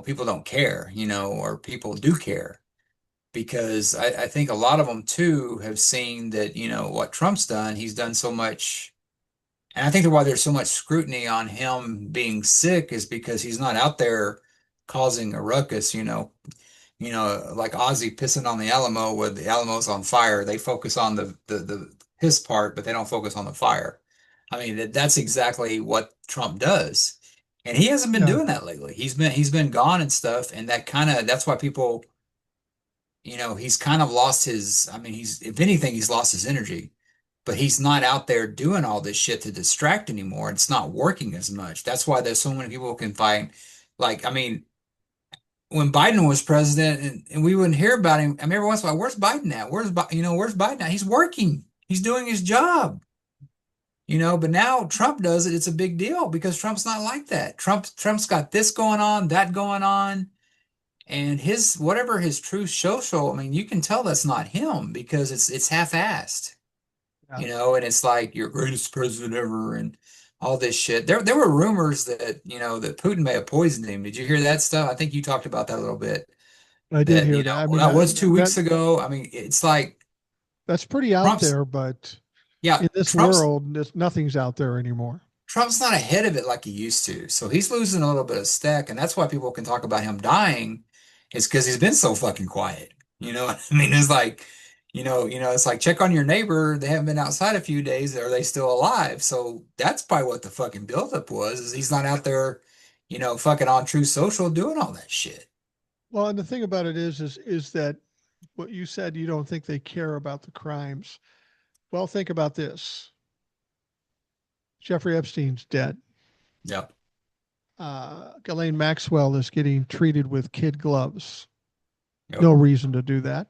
people don't care, or people do care because I think a lot of them too have seen that, what Trump's done, he's done so much. And I think that why there's so much scrutiny on him being sick is because he's not out there causing a ruckus, like Ozzy pissing on the Alamo where the Alamo's on fire. They focus on the piss part, but they don't focus on the fire. I mean, that's exactly what Trump does. And he hasn't been Yeah. doing that lately. He's been gone and stuff, and that's why people, he's kind of lost his, I mean, if anything, he's lost his energy. But he's not out there doing all this shit to distract anymore. It's not working as much. That's why there's so many people who can find, like, I mean, when Biden was president and we wouldn't hear about him. I mean, every once in a while, where's Biden at? Where's Biden at? He's working. He's doing his job, but now Trump does it. It's a big deal because Trump's not like that. Trump's got this going on, that going on, and whatever his true social, I mean, you can tell that's not him because it's half-assed, Yeah. and it's like your greatest president ever. And all this shit. There were rumors that, that Putin may have poisoned him. Did you hear that stuff? I think you talked about that a little bit. I did That, hear that. I mean, that was two that weeks ago. I mean, it's like that's pretty out Trump's, there, but yeah, in this world, nothing's out there anymore. Trump's not ahead of it like he used to. So he's losing a little bit of stack, and that's why people can talk about him dying, is because he's been so fucking quiet. You know what I mean? It's like, it's like check on your neighbor. They haven't been outside a few days. Are they still alive? So that's probably what the fucking buildup was, is he's not out there, fucking on True Social doing all that shit. Well, and the thing about it is that what you said, you don't think they care about the crimes. Well, think about this. Jeffrey Epstein's dead. Yep. Ghislaine Maxwell is getting treated with kid gloves. No Yep. reason to do that.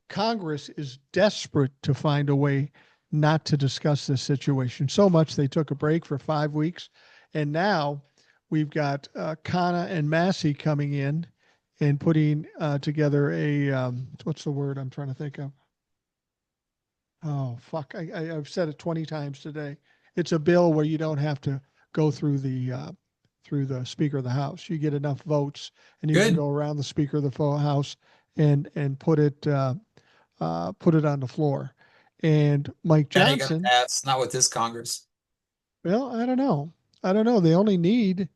Congress is desperate to find a way not to discuss this situation. So much they took a break for 5 weeks. And now we've got Kana and Massey coming in and putting together a, what's the word I'm trying to think of? Oh, fuck. I've said it 20 times today. It's a bill where you don't have to go through the Speaker of the House. You get enough votes, and you can Good. go around the Speaker of the full House and put it on the floor. And Mike That ain't gonna Johnson, pass. Not with this Congress. well, I don't know. I don't know. They only need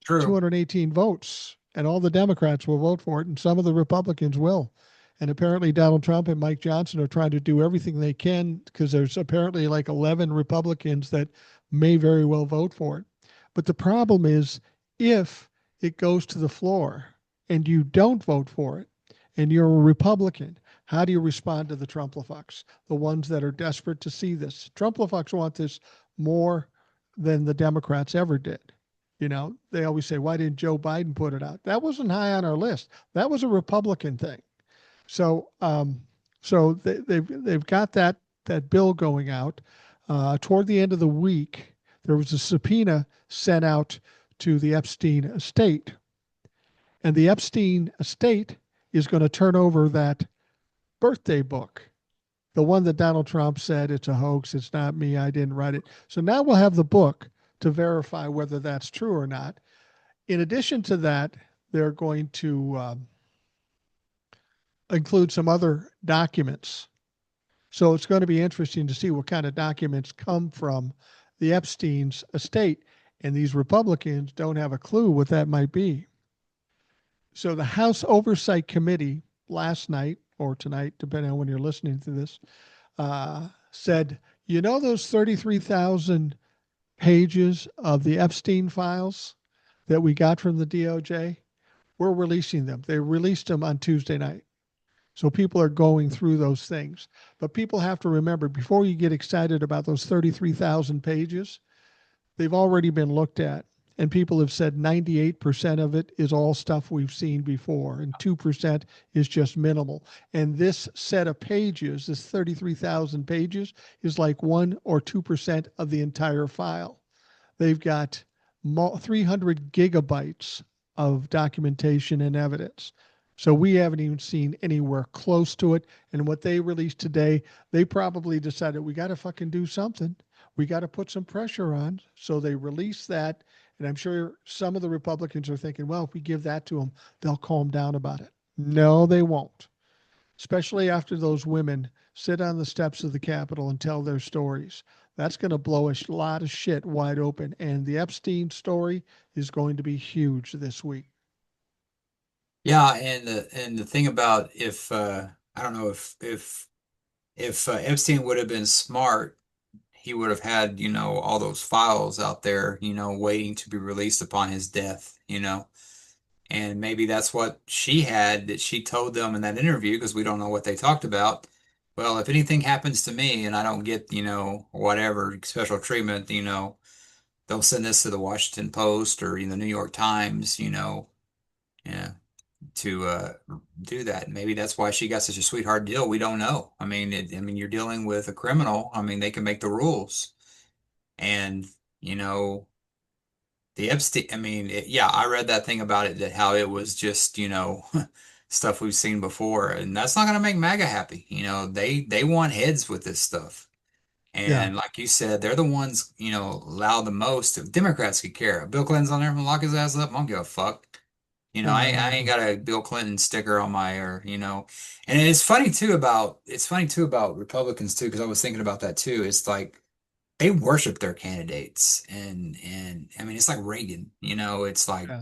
True. 218 votes, and all the Democrats will vote for it, and some of the Republicans will. And apparently, Donald Trump and Mike Johnson are trying to do everything they can because there's apparently like 11 Republicans that may very well vote for it. But the problem is, if it goes to the floor and you don't vote for it, and you're a Republican, how do you respond to the Trumplafucks, the ones that are desperate to see this? Trumplafucks want this more than the Democrats ever did. They always say, why didn't Joe Biden put it out? That wasn't high on our list. That was a Republican thing. So, they've got that bill going out. Toward the end of the week, there was a subpoena sent out to the Epstein estate, and the Epstein estate is going to turn over that birthday book, the one that Donald Trump said it's a hoax, it's not me, I didn't write it. So now we'll have the book to verify whether that's true or not. In addition to that, they're going to include some other documents. So it's going to be interesting to see what kind of documents come from the Epstein's estate. And these Republicans don't have a clue what that might be. So the House Oversight Committee last night or tonight, depending on when you're listening to this, said, those 33,000 pages of the Epstein files that we got from the DOJ? We're releasing them. They released them on Tuesday night. So people are going through those things. But people have to remember, before you get excited about those 33,000 pages, they've already been looked at. And people have said 98% of it is all stuff we've seen before, and 2% is just minimal. And this set of pages, this 33,000 pages, is like 1 or 2% of the entire file. They've got 300 gigabytes of documentation and evidence. So we haven't even seen anywhere close to it. And what they released today, they probably decided we got to fucking do something. We got to put some pressure on. So they released that. And I'm sure some of the Republicans are thinking, well, if we give that to them, they'll calm down about it. No, they won't. Especially after those women sit on the steps of the Capitol and tell their stories. That's going to blow a lot of shit wide open. And the Epstein story is going to be huge this week. Yeah, and the thing about, if I don't know, if Epstein would have been smart, he would have had, all those files out there, waiting to be released upon his death. And maybe that's what she had, that she told them in that interview, because we don't know what they talked about. Well, if anything happens to me and I don't get, whatever special treatment, they'll send this to the Washington Post or, New York Times, yeah, to do that. Maybe that's why she got such a sweetheart deal. We don't know. I mean, you're dealing with a criminal. I mean, they can make the rules. And, you know, the Epstein, I mean, yeah, I read that thing about it, that how it was just, stuff we've seen before. And that's not going to make MAGA happy. They want heads with this stuff. Yeah. And like you said, they're the ones, allow the most. If Democrats could care. If Bill Clinton's on there, lock his ass up. I don't give a fuck. I ain't Um, got a Bill Clinton sticker on my, and it's funny too about Republicans too, because I was thinking about that too. It's like they worship their candidates, and I mean, it's like Reagan, it's like yeah.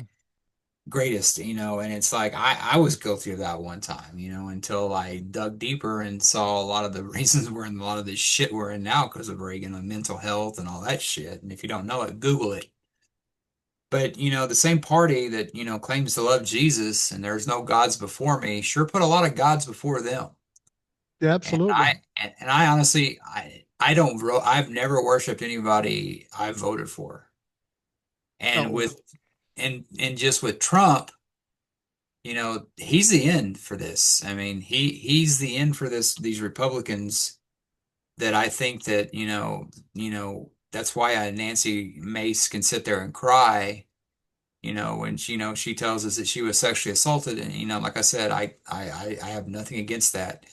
greatest, and it's like I was guilty of that one time, until I dug deeper and saw a lot of the reasons we're in a lot of this shit we're in now because of Reagan and mental health and all that shit. And if you don't know it, Google it. But the same party that claims to love Jesus and there's no gods before me sure put a lot of gods before them. Yeah, And absolutely. I honestly I've never worshipped anybody I voted for. And Oh, just with Trump, he's the end for this. I mean, he's the end for these Republicans that I think that, that's why Nancy Mace can sit there and cry, when she tells us that she was sexually assaulted. And, like I said, I have nothing against that.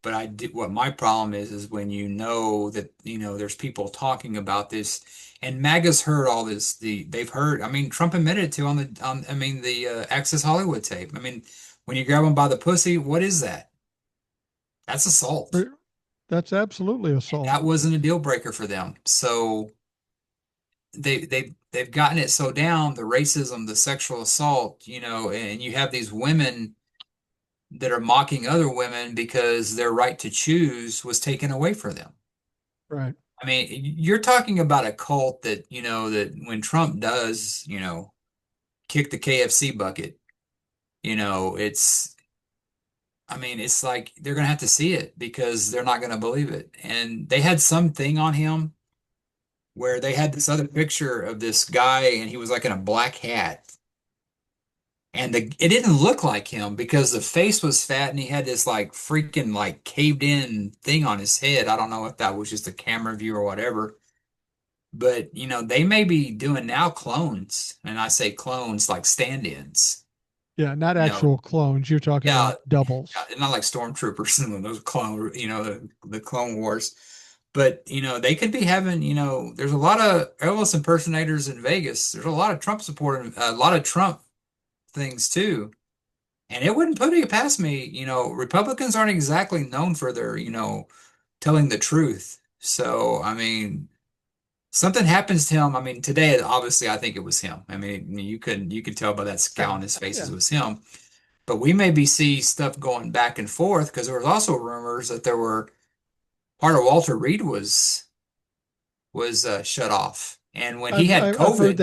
But what my problem is when that, there's people talking about this and MAGA's heard all this, they've heard, I mean, Trump admitted to I mean, the Access Hollywood tape. I mean, when you grab them by the pussy, what is that? That's assault. that's absolutely And assault. that wasn't a deal breaker for them. So they've gotten it so down, the racism, the sexual assault, and you have these women that are mocking other women because their right to choose was taken away from them. Right. I mean, you're talking about a cult that, that when Trump does, kick the KFC bucket, it's, I mean, it's like they're going to have to see it because they're not going to believe it. And they had something on him where they had this other picture of this guy and he was like in a black hat. And it didn't look like him because the face was fat and he had this like freaking like caved in thing on his head. I don't know if that was just a camera view or whatever. But they may be doing now clones, and I say clones like stand-ins. Yeah, not You know, actual clones. You're talking yeah, like doubles. not like stormtroopers and those clone, the Clone Wars. But they could be having, there's a lot of Elvis impersonators in Vegas. There's a lot of Trump supporting, a lot of Trump things too. And it wouldn't put it past me. Republicans aren't exactly known for their, telling the truth. So, I mean, something happens to him. I mean, today, obviously, I think it was him. I mean, you could tell by that scowl Yeah. on his face it Yeah. was him. But we maybe see stuff going back and forth because there was also rumors that there were part of Walter Reed was shut off, and when he had I've heard COVID,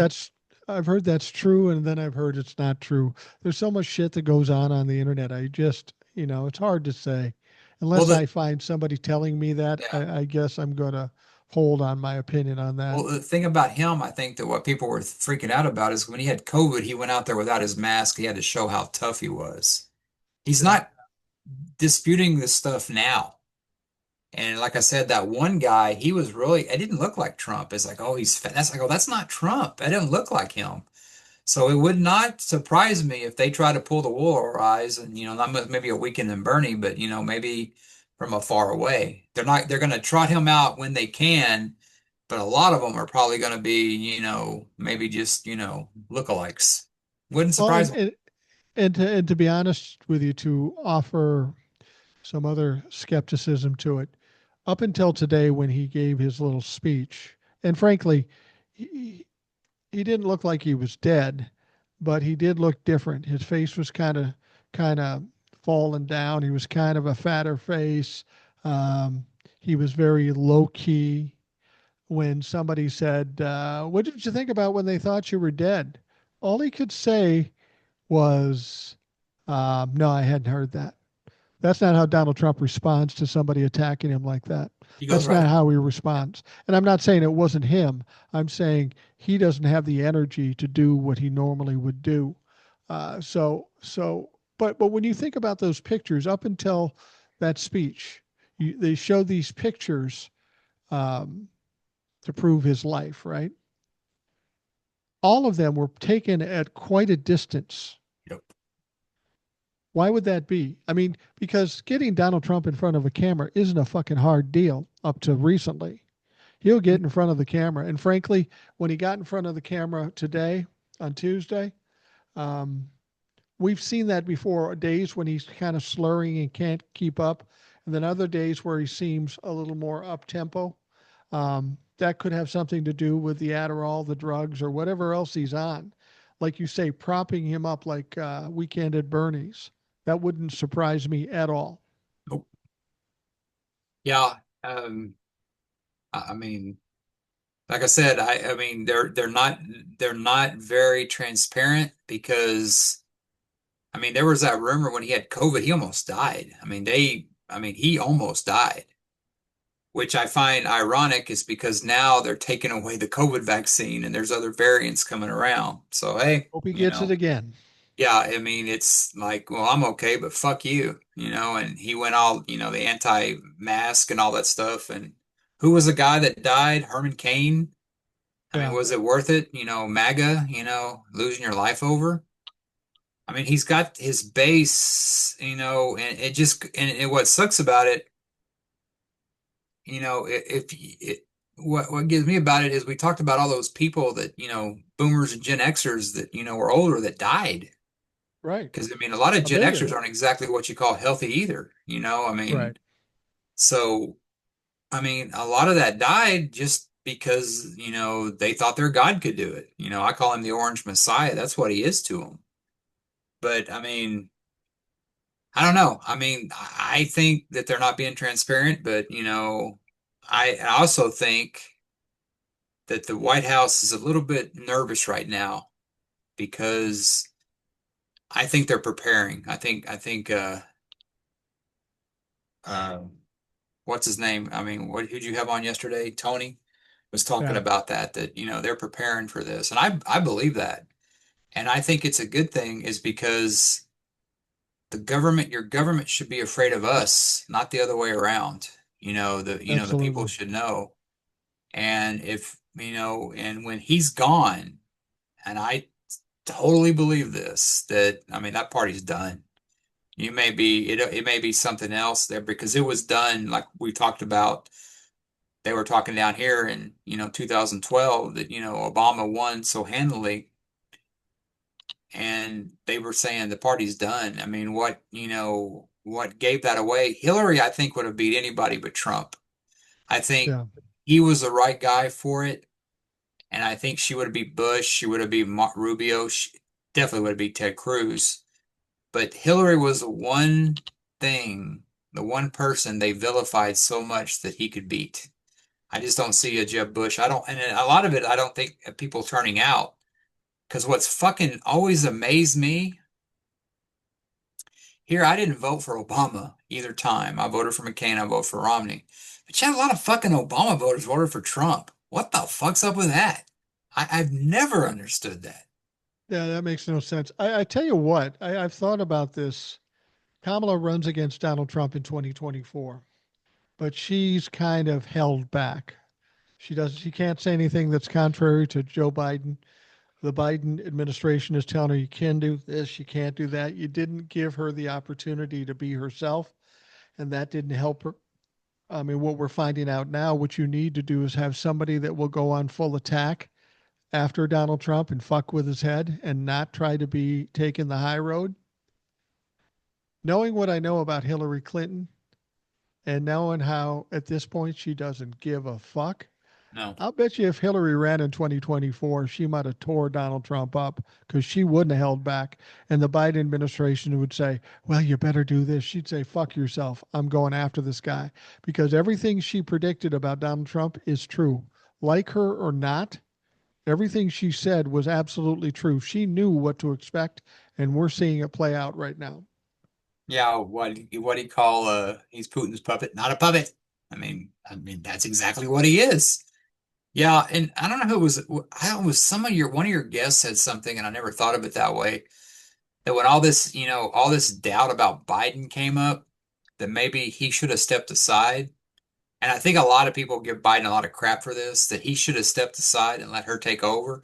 that's true, and then I've heard it's not true. There's so much shit that goes on the internet. I just, it's hard to say well, unless I find somebody telling me that. yeah, I guess I'm gonna hold on my opinion on that. well, the thing about him, I think that what people were freaking out about is when he had COVID, he went out there without his mask. He had to show how tough he was. He's Yeah. not disputing this stuff now. And like I said, that one guy, he was really, it didn't look like Trump. It's like, oh, he's fat. That's like, oh, that's not Trump. It didn't look like him. So it would not surprise me if they try to pull the wool over our eyes and, not maybe a weekend in Bernie, but, maybe from afar away. They're going to trot him out when they can, but a lot of them are probably going to be, maybe just, lookalikes. Wouldn't Well, surprise me. and to be honest with you, to offer some other skepticism to it, up until today when he gave his little speech, and frankly, he, he didn't look like he was dead, but he did look different. His face was kind of fallen down. He was kind of a fatter face. He was very low key. When somebody said, "What did you think about when they thought you were dead?" All he could say was, "No, I hadn't heard that." That's not how Donald Trump responds to somebody attacking him like that. He goes That's right not ahead. how he responds. And I'm not saying it wasn't him. I'm saying he doesn't have the energy to do what he normally would do. But when you think about those pictures, up until that speech, they showed these pictures um, to prove his life, right? All of them were taken at quite a distance. Yep. Why would that be? I mean, because getting Donald Trump in front of a camera isn't a fucking hard deal up to recently. He'll get in front of the camera. And frankly, when he got in front of the camera today on Tuesday, um, we've seen that before. Days when he's kind of slurring and can't keep up, and then other days where he seems a little more up tempo. That could have something to do with the Adderall, the drugs, or whatever else he's on. Like you say, propping him up like Weekend at Bernie's. That wouldn't surprise me at all. Nope. Yeah. Um, I mean, like I said, I mean they're not very transparent because I mean there was that rumor when he had COVID, he almost died. I mean he almost died, which I find ironic is because now they're taking away the COVID vaccine and there's other variants coming around. So hey, Hope he gets it again. yeah, I mean it's like, well, I'm okay, but fuck you, and he went all, the anti-mask and all that stuff. And who was the guy that died? Herman Cain. I mean, Yeah, was it worth it? MAGA, losing your life over? I mean, he's got his base, and what sucks about it, if what gives me about it is we talked about all those people that, boomers and Gen Xers that, were older that died. right. Because I mean, a lot of A Gen Xers million. aren't exactly what you call healthy either, I mean, Right. so I mean, a lot of that died just because, they thought their God could do it. I call him the Orange Messiah. That's what he is to them. But I mean, I don't know. I mean, I think that they're not being transparent, but I also think that the White House is a little bit nervous right now because I think they're preparing. Um, what's his name? I mean, who'd you have on yesterday? Tony was talking Yeah, about that, they're preparing for this. And I believe that. And I think it's a good thing is because your government should be afraid of us, not the other way around. The people absolutely. should know. And and when he's gone, and I totally believe this, that I mean that party's done. It may be something else there because it was done like we talked about. They were talking down here in 2012 that Obama won so handily, and they were saying the party's done. I mean, what gave that away? Hillary, I think, would have beat anybody but Trump. I think Yeah, he was the right guy for it, and I think she would have beat Bush. She would have beat Rubio. She definitely would have beat Ted Cruz. But Hillary was the one person they vilified so much that he could beat. I just don't see a Jeb Bush. I don't, and a lot of it, I don't think people turning out. Because what's fucking always amazed me here, I didn't vote for Obama either time. I voted for McCain, I voted for Romney. But you had a lot of fucking Obama voters voted for Trump. What the fuck's up with that? I've never understood that. yeah, that makes no sense. I tell you what, I've thought about this. Kamala runs against Donald Trump in 2024, but she's kind of held back. She can't say anything that's contrary to Joe Biden. The Biden administration is telling her you can do this, you can't do that. You didn't give her the opportunity to be herself, and that didn't help her. I mean, what we're finding out now, what you need to do is have somebody that will go on full attack after Donald Trump and fuck with his head and not try to be taking the high road. Knowing what I know about Hillary Clinton and knowing how at this point she doesn't give a fuck, No. I'll bet you if Hillary ran in 2024, she might have tore Donald Trump up because she wouldn't have held back. And the Biden administration would say, well, you better do this. She'd say, fuck yourself. I'm going after this guy because everything she predicted about Donald Trump is true. Like her or not, everything she said was absolutely true. She knew what to expect, and we're seeing it play out right now. Yeah, what do you call he's Putin's puppet, not a puppet. I mean that's exactly what he is. Yeah, and I don't know who it was. I don't know, was one of your guests said something, and I never thought of it that way. That when all this doubt about Biden came up, that maybe he should have stepped aside. And I think a lot of people give Biden a lot of crap for this, that he should have stepped aside and let her take over.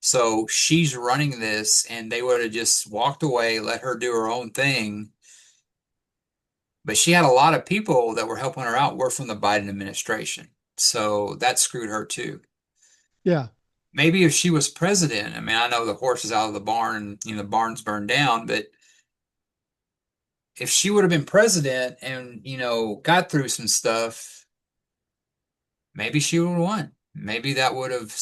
So she's running this, and they would have just walked away, let her do her own thing. But she had a lot of people that were helping her out were from the Biden administration. So that screwed her too. Yeah, Maybe if she was president, I mean, I know the horse is out of the barn, the barn's burned down, but if she would have been president and, got through some stuff, maybe she would have won. Maybe that would have,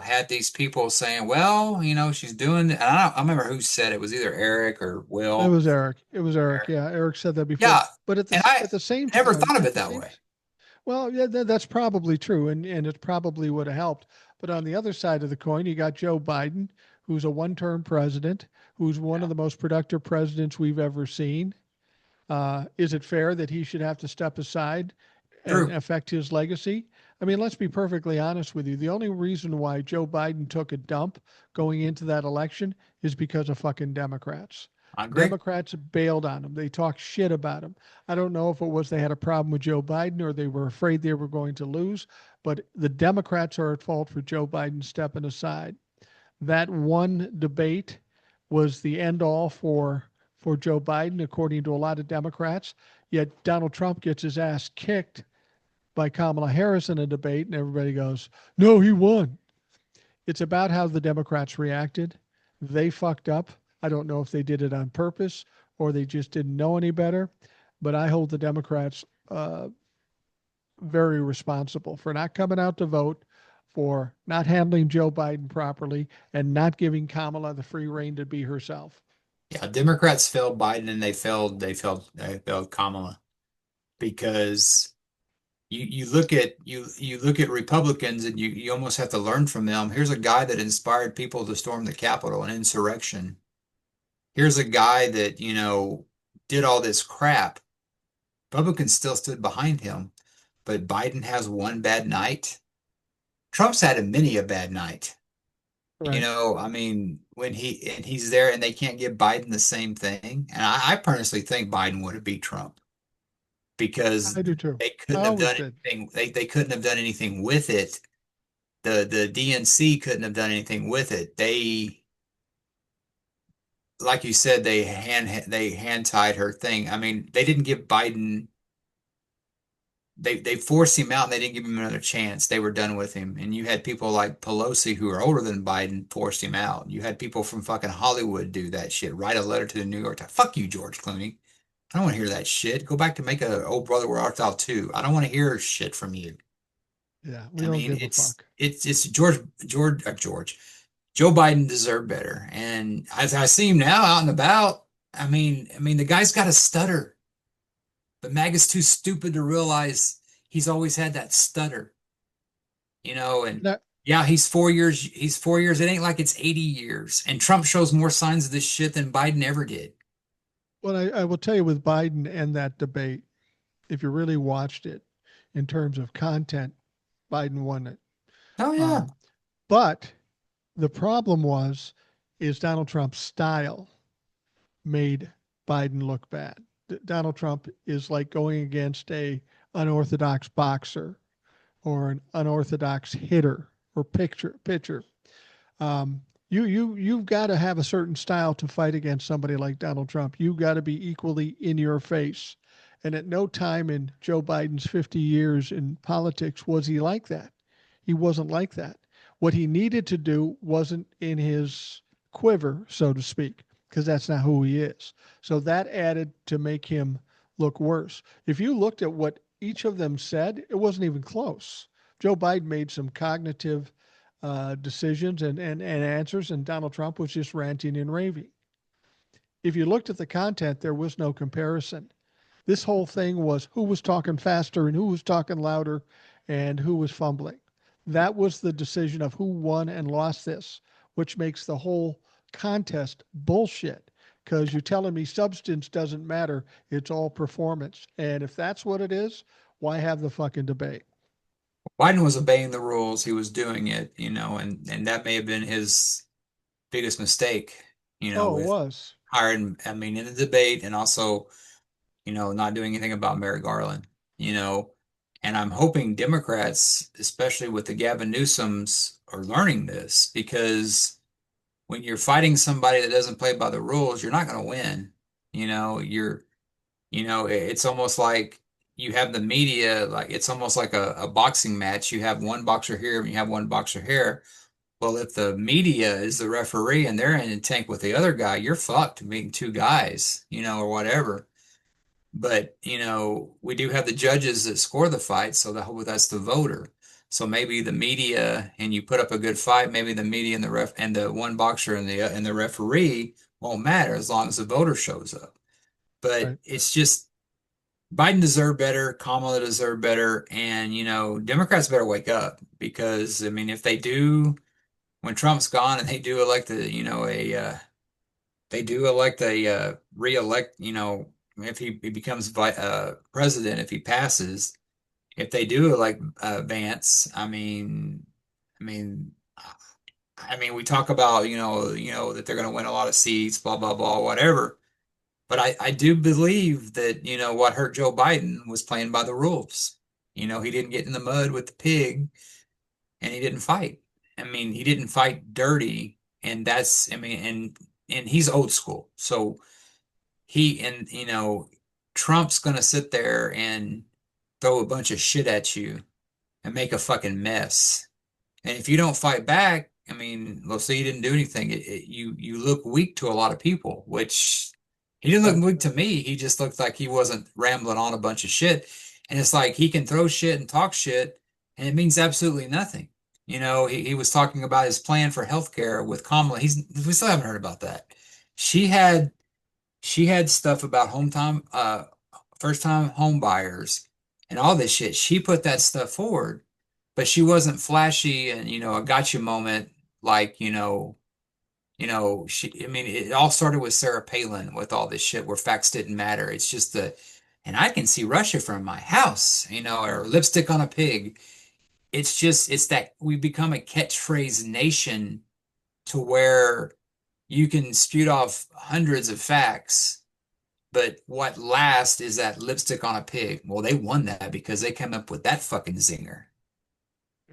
had these people saying, well, she's doing, and I remember who said it. It was either Eric or it Will. was Eric. It was Eric. Eric. Yeah, Eric said that before. Yeah. But And I at the same never time, thought of it that way. well, yeah, that's probably true, and it probably would have helped. But on the other side of the coin, you got Joe Biden, who's a one-term president, who's one of Yeah. the most productive presidents we've ever seen. Is it fair that he should have to step aside and True. affect his legacy? I mean, let's be perfectly honest with you. The only reason why Joe Biden took a dump going into that election is because of fucking Democrats. I agree. Democrats bailed on him. They talked shit about him. I don't know if it was they had a problem with Joe Biden or they were afraid they were going to lose, but the Democrats are at fault for Joe Biden stepping aside. That one debate was the end all for Joe Biden, according to a lot of Democrats. Yet Donald Trump gets his ass kicked by Kamala Harris in a debate, and everybody goes, "No, he won." It's about how the Democrats reacted. They fucked up. I don't know if they did it on purpose or they just didn't know any better, but I hold the Democrats very responsible for not coming out to vote, for not handling Joe Biden properly, and not giving Kamala the free reign to be herself. Yeah, Democrats failed Biden and they failed Kamala because you look at Republicans and you almost have to learn from them. Here's a guy that inspired people to storm the Capitol, an insurrection. Here's a guy that, did all this crap. Republicans still stood behind him, but Biden has one bad night. Trump's had many a bad night. Right. I mean, when he's there and they can't give Biden the same thing. And I personally think Biden would have beat Trump because I do too. they I couldn't have always done did. anything. They couldn't have done anything with it. The DNC couldn't have done anything with it. Like you said, they hand tied her thing. I mean, they didn't give Biden. They forced him out and they didn't give him another chance. They were done with him. And you had people like Pelosi who are older than Biden forced him out. You had people from fucking Hollywood do that shit. Write a letter to the New York Times. Fuck you, George Clooney. I don't want to hear that shit. Go back to make a old brother where art thou too. I don't want to hear shit from you. Yeah, we I don't mean, give a it's fuck. it's it's George. Joe Biden deserved better. And as I see him now out and about, I mean, the guy's got a stutter. But MAGA's too stupid to realize he's always had that stutter, and Now, yeah, he's 4 years. It ain't like it's 80 years. And Trump shows more signs of this shit than Biden ever did. well, I will tell you with Biden and that debate, if you really watched it in terms of content, Biden won it. Oh yeah. Um, but the problem is Donald Trump's style made Biden look bad. Donald Trump is like going against a unorthodox boxer or an unorthodox hitter or pitcher. Um, you've got to have a certain style to fight against somebody like Donald Trump. You've got to be equally in your face. And at no time in Joe Biden's 50 years in politics was he like that. He wasn't like that. What he needed to do wasn't in his quiver, so to speak, because that's not who he is. So that added to make him look worse. If you looked at what each of them said, it wasn't even close. Joe Biden made some cognitive decisions and answers, and Donald Trump was just ranting and raving. If you looked at the content, there was no comparison. This whole thing was who was talking faster and who was talking louder and who was fumbling. That was the decision of who won and lost this, which makes the whole contest bullshit. Because you're telling me substance doesn't matter, it's all performance. And if that's what it is, why have the fucking debate? Biden was obeying the rules. He was doing it, and that may have been his biggest mistake, Oh, it with was. hiring, I mean, in the debate and also, not doing anything about Merrick Garland, you know. And I'm hoping Democrats, especially with the Gavin Newsoms, are learning this because when you're fighting somebody that doesn't play by the rules, you're not going to win. It's almost like you have the media, like it's almost like a boxing match. You have one boxer here and you have one boxer here. Well, if the media is the referee and they're in a tank with the other guy, you're fucked being two guys, or whatever. But, we do have the judges that score the fight, so that's the voter. So maybe the media and you put up a good fight, maybe the media and the ref and the one boxer and the referee won't matter as long as the voter shows up. But Right. it's just Biden deserved better, Kamala deserved better, and Democrats better wake up because I mean, if they do, when Trump's gone and they do elect a re-elect, if he becomes president, if he passes, if they do elect Vance, I mean, we talk about that they're going to win a lot of seats, blah blah blah, whatever. But I do believe that, what hurt Joe Biden was playing by the rules. He didn't get in the mud with the pig and he didn't fight. I mean, he didn't fight dirty. And I mean, and he's old school. So Trump's going to sit there and throw a bunch of shit at you and make a fucking mess. And if you don't fight back, I mean, let's say you didn't do anything, you look weak to a lot of people, which he didn't Right. look weak to me. He just looked like he wasn't rambling on a bunch of shit. And it's like he can throw shit and talk shit, and it means absolutely nothing. He was talking about his plan for healthcare with Kamala. We still haven't heard about that. She had she had stuff about first time home buyers and all this shit. She put that stuff forward, but she wasn't flashy and, a gotcha moment like, I mean, it all started with Sarah Palin with all this shit where facts didn't matter. It's just and I can see Russia from my house, or lipstick on a pig. It's that we become a catchphrase nation to where you can spew off hundreds of facts, but what lasts is that lipstick on a pig. Well, they won that because they came up with that fucking zinger.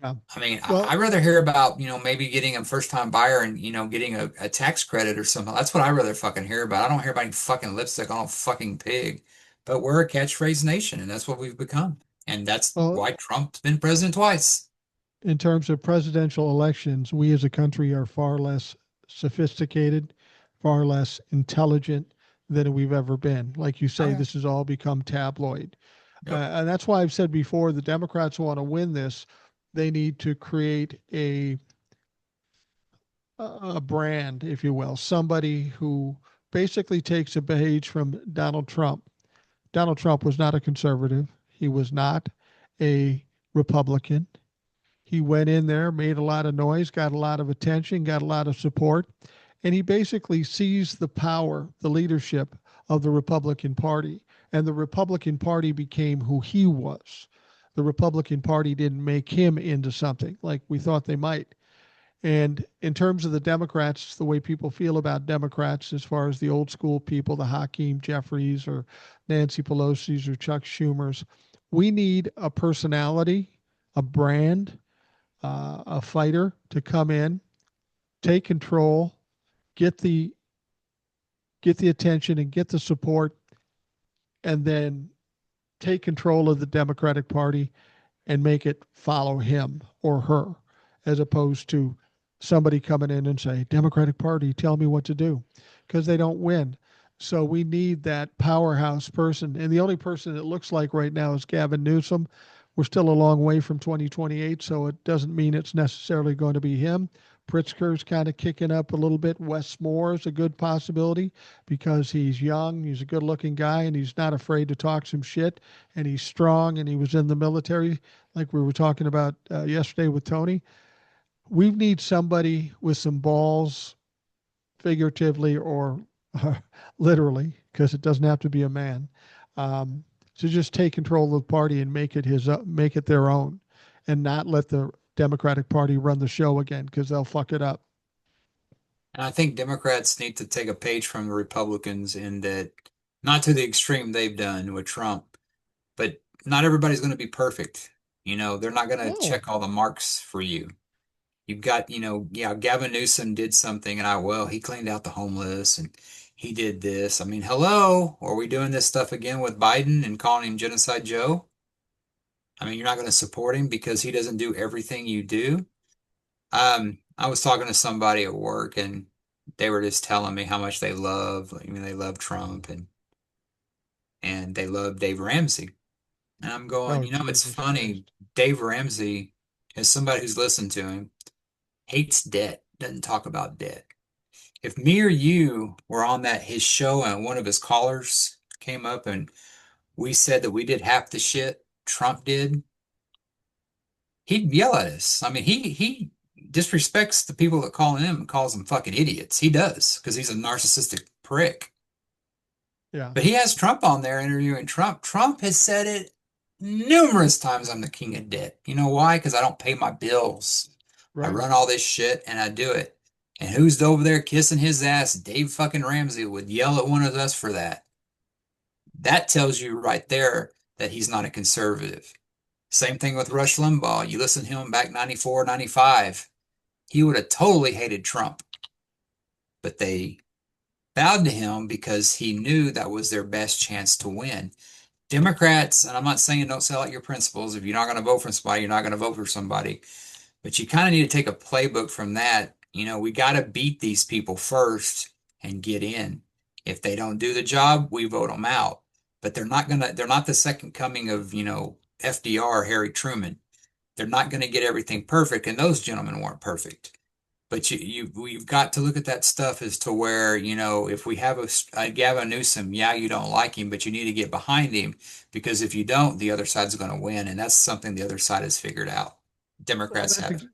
Yeah. I mean, Well, I'd rather hear about, maybe getting a first time buyer and, getting a tax credit or something. That's what I'd rather fucking hear about. I don't hear about any fucking lipstick on a fucking pig. But we're a catchphrase nation, and that's what we've become. And that's well, why Trump's been president twice. in terms of presidential elections, we as a country are far less sophisticated, far less intelligent than we've ever been. Like you Oh, say, yeah. this has all become tabloid. Yep. And that's why I've said before the Democrats want to win this. They need to create a brand, if you will, somebody who basically takes a page from Donald Trump. Donald Trump was not a conservative. He was not a Republican. He went in there, made a lot of noise, got a lot of attention, got a lot of support, and he basically seized the power, the leadership of the Republican Party. And the Republican Party became who he was. The Republican Party didn't make him into something like we thought they might. And in terms of the Democrats, the way people feel about Democrats, as far as the old school people, the Hakeem Jeffries or Nancy Pelosi's or Chuck Schumer's, we need a personality, a brand, a fighter to come in, take control, get the get the attention and get the support, and then take control of the Democratic Party and make it follow him or her, as opposed to somebody coming in and say, Democratic Party, tell me what to do, because they don't win. So we need that powerhouse person. And the only person it looks like right now is Gavin Newsom. We're still a long way from 2028, so it doesn't mean it's necessarily going to be him. Pritzker's kind of kicking up a little bit. Wes Moore is a good possibility because he's young, he's a good looking guy, and he's not afraid to talk some shit, and he's strong, and he was in the military, like we were talking about yesterday with Tony. We need somebody with some balls, figuratively or literally, because it doesn't have to be a man, um, to just take control of the party and make it their own, and not let the Democratic Party run the show again because they'll fuck it up. And I think Democrats need to take a page from the Republicans in that, not to the extreme they've done with Trump, but not everybody's going to be perfect. They're not going to No, check all the marks for you. You've got, yeah, Gavin Newsom did something and well, he cleaned out the homeless and he did this. I mean, hello, are we doing this stuff again with Biden and calling him Genocide Joe? I mean, you're not going to support him because he doesn't do everything you do. I was talking to somebody at work and they were just telling me how much they love, I mean, they love Trump and they love Dave Ramsey. And I'm going, Oh, you know, it's Jesus funny. Christ. Dave Ramsey, as somebody who's listened to him, hates debt, doesn't talk about debt. If me or you were on that his show and one of his callers came up and we said that we did half the shit Trump did, he'd yell at us. I mean, he disrespects the people that call him and calls them fucking idiots. He does because he's a narcissistic prick. Yeah, But he has Trump on there interviewing Trump. Trump has said it numerous times. I'm the king of debt. You know why? Because I don't pay my bills. I right. run all this shit and I do it. And who's over there kissing his ass? Dave fucking Ramsey would yell at one of us for that. That tells you right there that he's not a conservative. Same thing with Rush Limbaugh. You listen to him back 94, 95. He would have totally hated Trump, but they bowed to him because he knew that was their best chance to win. Democrats, and I'm not saying don't sell out your principles. If you're not going to vote for somebody, you're not going to vote for somebody. But you kind of need to take a playbook from that. You know, we got to beat these people first and get in. If they don't do the job, we vote them out. But they're not the second coming of, FDR, Harry Truman. They're not going to get everything perfect, and those gentlemen weren't perfect. But we've got to look at that stuff as to where, if we have a Gavin Newsom, yeah, you don't like him, but you need to get behind him because if you don't, the other side's going to win. And that's something the other side has figured out. Well, Democrats that's haven't.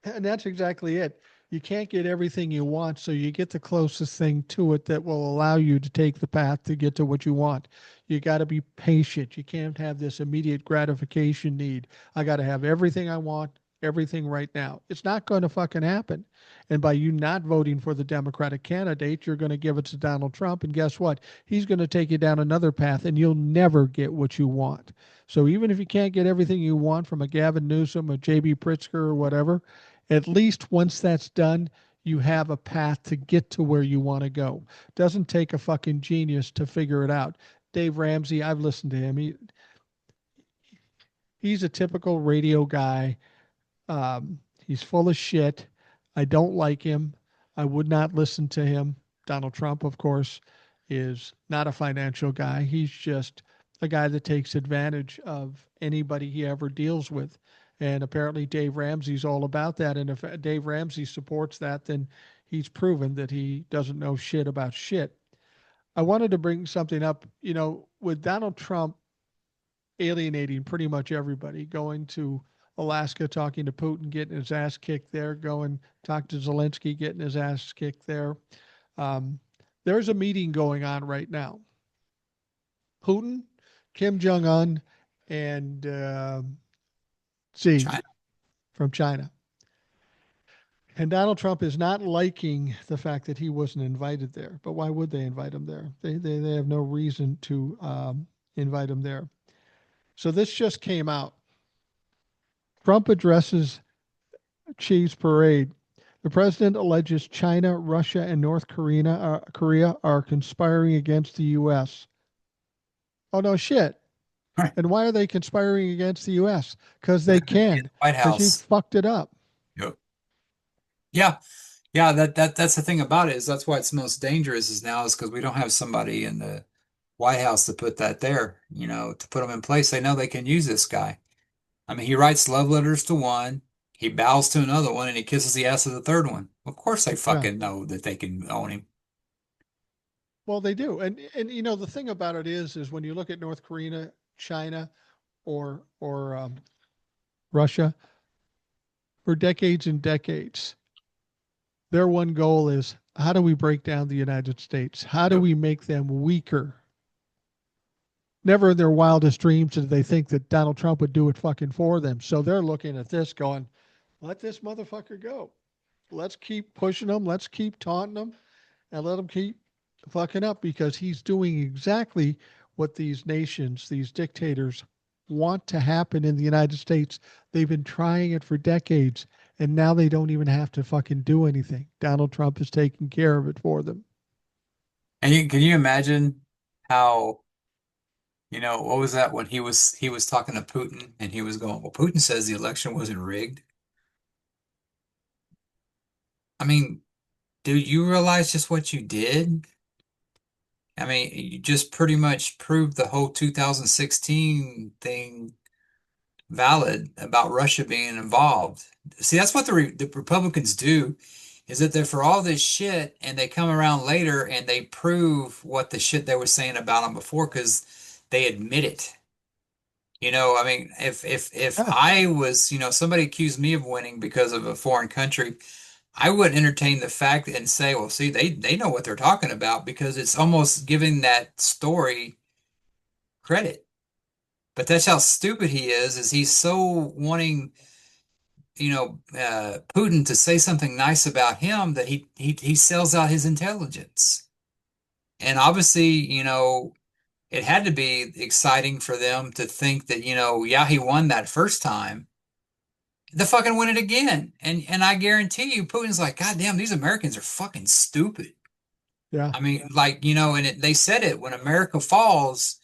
ex- and that's exactly it. You can't get everything you want, so you get the closest thing to it that will allow you to take the path to get to what you want. You got to be patient. You can't have this immediate gratification need. I got to have everything I want, everything right now. It's not going to fucking happen. And by you not voting for the Democratic candidate, you're going to give it to Donald Trump. And guess what? He's going to take you down another path, and you'll never get what you want. So even if you can't get everything you want from a Gavin Newsom, a J.B. Pritzker, or whatever, at least once that's done, you have a path to get to where you want to go. Doesn't take a fucking genius to figure it out. Dave Ramsey, I've listened to him. He's a typical radio guy. He's full of shit. I don't like him. I would not listen to him. Donald Trump, of course, is not a financial guy. He's just a guy that takes advantage of anybody he ever deals with. And apparently, Dave Ramsey's all about that. And if Dave Ramsey supports that, then he's proven that he doesn't know shit about shit. I wanted to bring something up. With Donald Trump alienating pretty much everybody, going to Alaska, talking to Putin, getting his ass kicked there, going talk to Zelensky, getting his ass kicked there. Um, there's a meeting going on right now. Putin, Kim Jong Un, and Xi China. from China. And Donald Trump is not liking the fact that he wasn't invited there. But why would they invite him there? They have no reason to invite him there. So this just came out. Trump addresses Xi's parade. The president alleges China, Russia, and North Korea are conspiring against the U.S. Oh, no shit. Right. And why are they conspiring against the U.S.? Because They're they going to be in can, the White because you House. fucked it up. Yep. Yeah. Yeah. That's the thing about it is that's why it's most dangerous is now is because we don't have somebody in the White House to put that there, to put them in place. They know they can use this guy. I mean, he writes love letters to one, he bows to another one, and he kisses the ass of the third one. Of course, they Yeah. fucking know that they can own him. Well, they do. And the thing about it is when you look at North Korea, China, or Russia, for decades and decades, their one goal is how do we break down the United States? How do Yep. we make them weaker? Never in their wildest dreams did they think that Donald Trump would do it fucking for them. So they're looking at this going, let this motherfucker go. Let's keep pushing them. Let's keep taunting them and let them keep fucking up because he's doing exactly what these nations, these dictators want to happen in the United States. They've been trying it for decades and now they don't even have to fucking do anything. Donald Trump is taking care of it for them. And can you imagine how, what was that when he was talking to Putin and he was going, well, Putin says the election wasn't rigged. I mean, dude, you realize just what you did? I mean, you just pretty much proved the whole 2016 thing valid about Russia being involved. See, that's what the Republicans do, is that they're for all this shit and they come around later and they prove what the shit they were saying about them before because they admit it. I mean, if Yeah, I was, somebody accused me of winning because of a foreign country, I would entertain the fact and say, well, see, they know what they're talking about because it's almost giving that story credit. But that's how stupid he is he's so wanting, Putin to say something nice about him that he sells out his intelligence. And obviously, it had to be exciting for them to think that, yeah, he won that first time. The fucking win it again. And I guarantee you, Putin's like, God damn, these Americans are fucking stupid. yeah, I mean, like, they said it when America falls,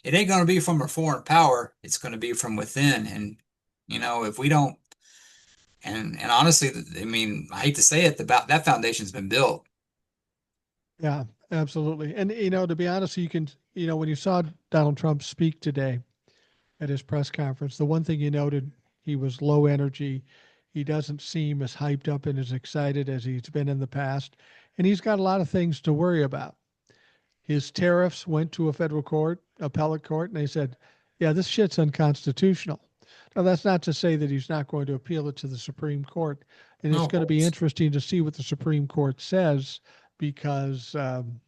it ain't going to be from a foreign power. It's going to be from within. And, if we don't, and honestly, I mean, I hate to say it, that foundation's been built. yeah, absolutely. And to be honest, you can, when you saw Donald Trump speak today at his press conference, the one thing you noted, he was low energy. He doesn't seem as hyped up and as excited as he's been in the past, and he's got a lot of things to worry about. His tariffs went to a federal court, appellate court, and they said, yeah, this shit's unconstitutional. Now, that's not to say that he's not going to appeal it to the Supreme Court. And No, it's of going to be course. interesting to see what the Supreme Court says because um,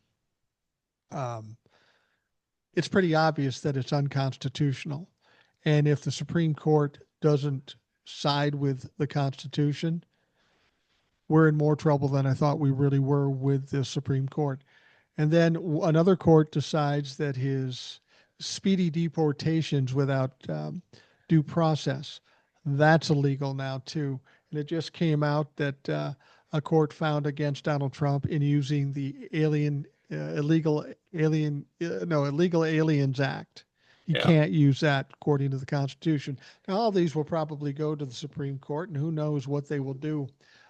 it's pretty obvious that it's unconstitutional. And if the Supreme Court doesn't side with the Constitution, we're in more trouble than I thought we really were with the Supreme Court. And then another court decides that his speedy deportations without due process, that's illegal now too. And it just came out that a court found against Donald Trump in using the illegal aliens act. He Yeah. can't use that according to the Constitution. Now, all these will probably go to the Supreme Court, and who knows what they will do.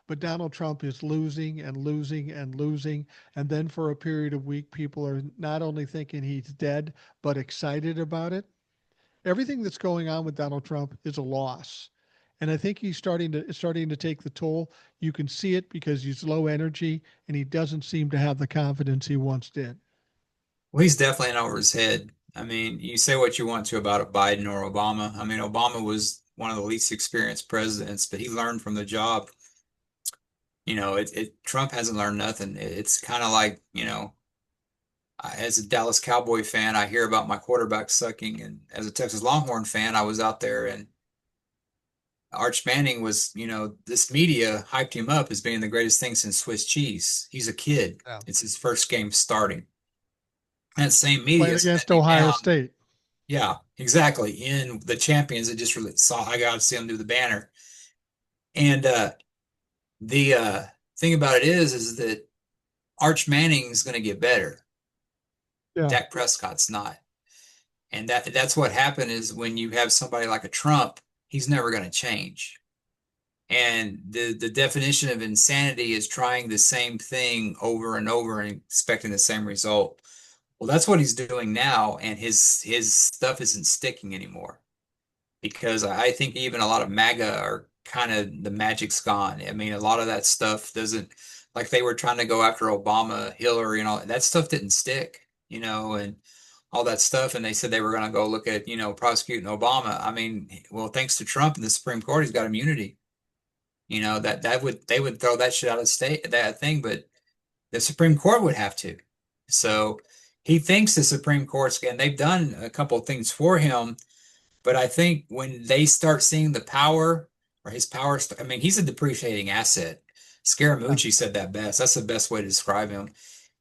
But Donald Trump is losing and losing and losing. And then for a period of week, people are not only thinking he's dead, but excited about it. Everything that's going on with Donald Trump is a loss. And I think he's starting to take the toll. You can see it because he's low energy and he doesn't seem to have the confidence he once did. Well, he's definitely in over his head. I mean, you say what you want to about a Biden or Obama. I mean, Obama was one of the least experienced presidents, but he learned from the job. Trump hasn't learned nothing. It's kind of like, as a Dallas Cowboy fan, I hear about my quarterback sucking, and as a Texas Longhorn fan, I was out there and Arch Manning was, this media hyped him up as being the greatest thing since Swiss cheese. He's a kid. Yeah. It's his first game starting. That same media Playing is against letting him Ohio down. State. Yeah, exactly. In the champions, I just really saw, I got to see him do the banner. And the thing about it is that Arch Manning's going to get better. Yeah. Dak Prescott's not. And that's what happened is when you have somebody like a Trump, he's never going to change. And the definition of insanity is trying the same thing over and over and expecting the same result. Well, that's what he's doing now, and his stuff isn't sticking anymore because I think even a lot of MAGA are kind of the magic's gone. I mean, a lot of that stuff doesn't like they were trying to go after Obama, Hillary, and all that stuff didn't stick, and all that stuff. And they said they were going to go look at, prosecuting Obama. I mean, well, thanks to Trump and the Supreme Court, he's got immunity. That would they would throw that shit out of state that thing, but the Supreme Court would have to. So he thinks the Supreme Court's and they've done a couple of things for him, but I think when they start seeing the power or his power, I mean, he's a depreciating asset. Yeah. Scaramucci said that best. That's the best way to describe him.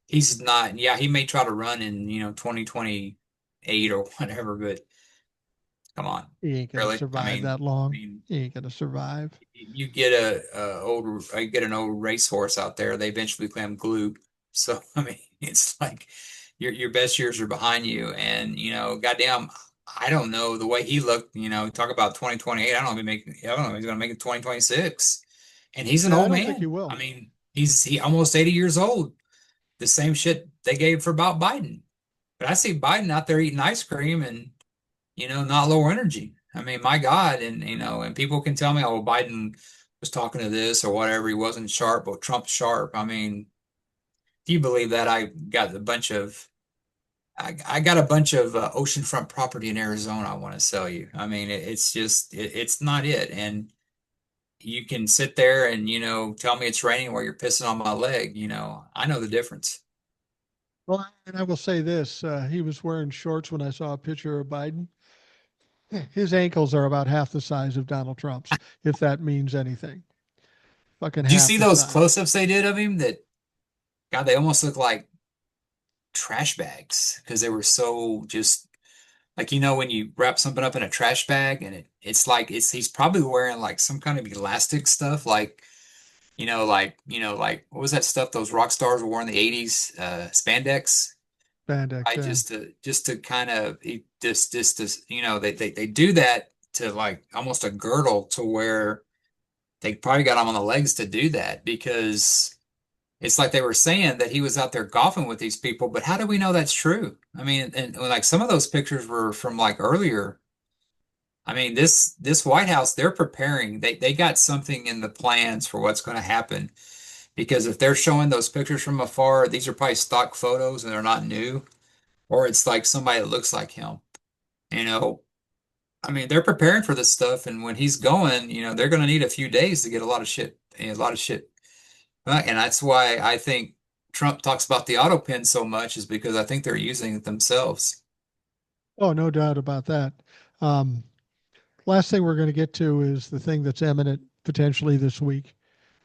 He's not, yeah, he may try to run in, 2028 or whatever, but come on, He ain't going to really? I survive mean, that I long. mean, He ain't going to survive. you get a old, I get an old racehorse out there, they eventually become glue. So, I mean, it's like your best years are behind you. And, goddamn, I don't know the way he looked, talk about 2028. I don't know if he's gonna make it 2026. And he's an Yeah, I old don't think he man. I will. mean, he almost 80 years old. The same shit they gave for about Biden. But I see Biden out there eating ice cream and, not low energy. I mean, my God, and and people can tell me, oh, Biden was talking to this or whatever, he wasn't sharp, but Trump's sharp. I mean, do you believe that I got a bunch of oceanfront property in Arizona I want to sell you. I mean, it's just it's not it. And you can sit there and tell me it's raining while you're pissing on my leg. I know the difference. Well, and I will say this: he was wearing shorts when I saw a picture of Biden. His ankles are about half the size of Donald Trump's, if that means anything. Fucking Did you half see the those size. close-ups they did of him? That God, they almost look like trash bags because they were so just like when you wrap something up in a trash bag and it's like it's he's probably wearing like some kind of elastic stuff like like what was that stuff those rock stars wore in the 80s, spandex. Spandex, I yeah. just to kind of this they do that to like almost a girdle to where they probably got him on the legs to do that because it's like they were saying that he was out there golfing with these people, but how do we know that's true? I mean, and like some of those pictures were from like earlier. I mean, this White House, they're preparing. They got something in the plans for what's going to happen because if they're showing those pictures from afar, these are probably stock photos and they're not new, or it's like somebody that looks like him. You know, I mean, they're preparing for this stuff, and when he's going, they're going to need a few days to get a lot of shit. And that's why I think Trump talks about the auto pen so much is because I think they're using it themselves. Oh, no doubt about that. Um, Last thing we're going to get to is the thing that's imminent potentially this week.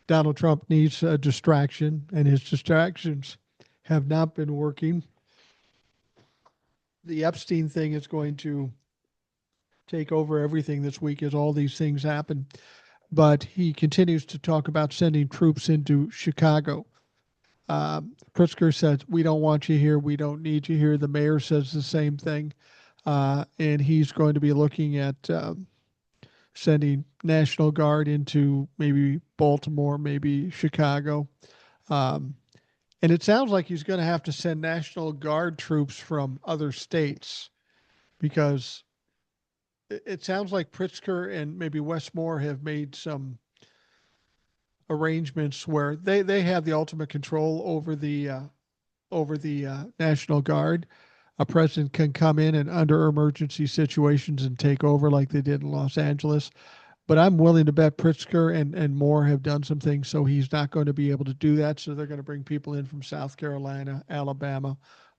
Donald Trump needs a distraction, and his distractions have not been working. The Epstein thing is going to take over everything this week as all these things happen. But he continues to talk about sending troops into Chicago. Pritzker says, "We don't want you here. We don't need you here." The mayor says the same thing. And he's going to be looking at sending National Guard into maybe Baltimore, maybe Chicago. Um, and it sounds like he's going to have to send National Guard troops from other states because it sounds like Pritzker and maybe Westmore have made some arrangements where they have the ultimate control over the National Guard. A president can come in and under emergency situations and take over like they did in Los Angeles. But I'm willing to bet Pritzker and Moore have done some things, so he's not going to be able to do that. So they're going to bring people in from South Carolina, Alabama,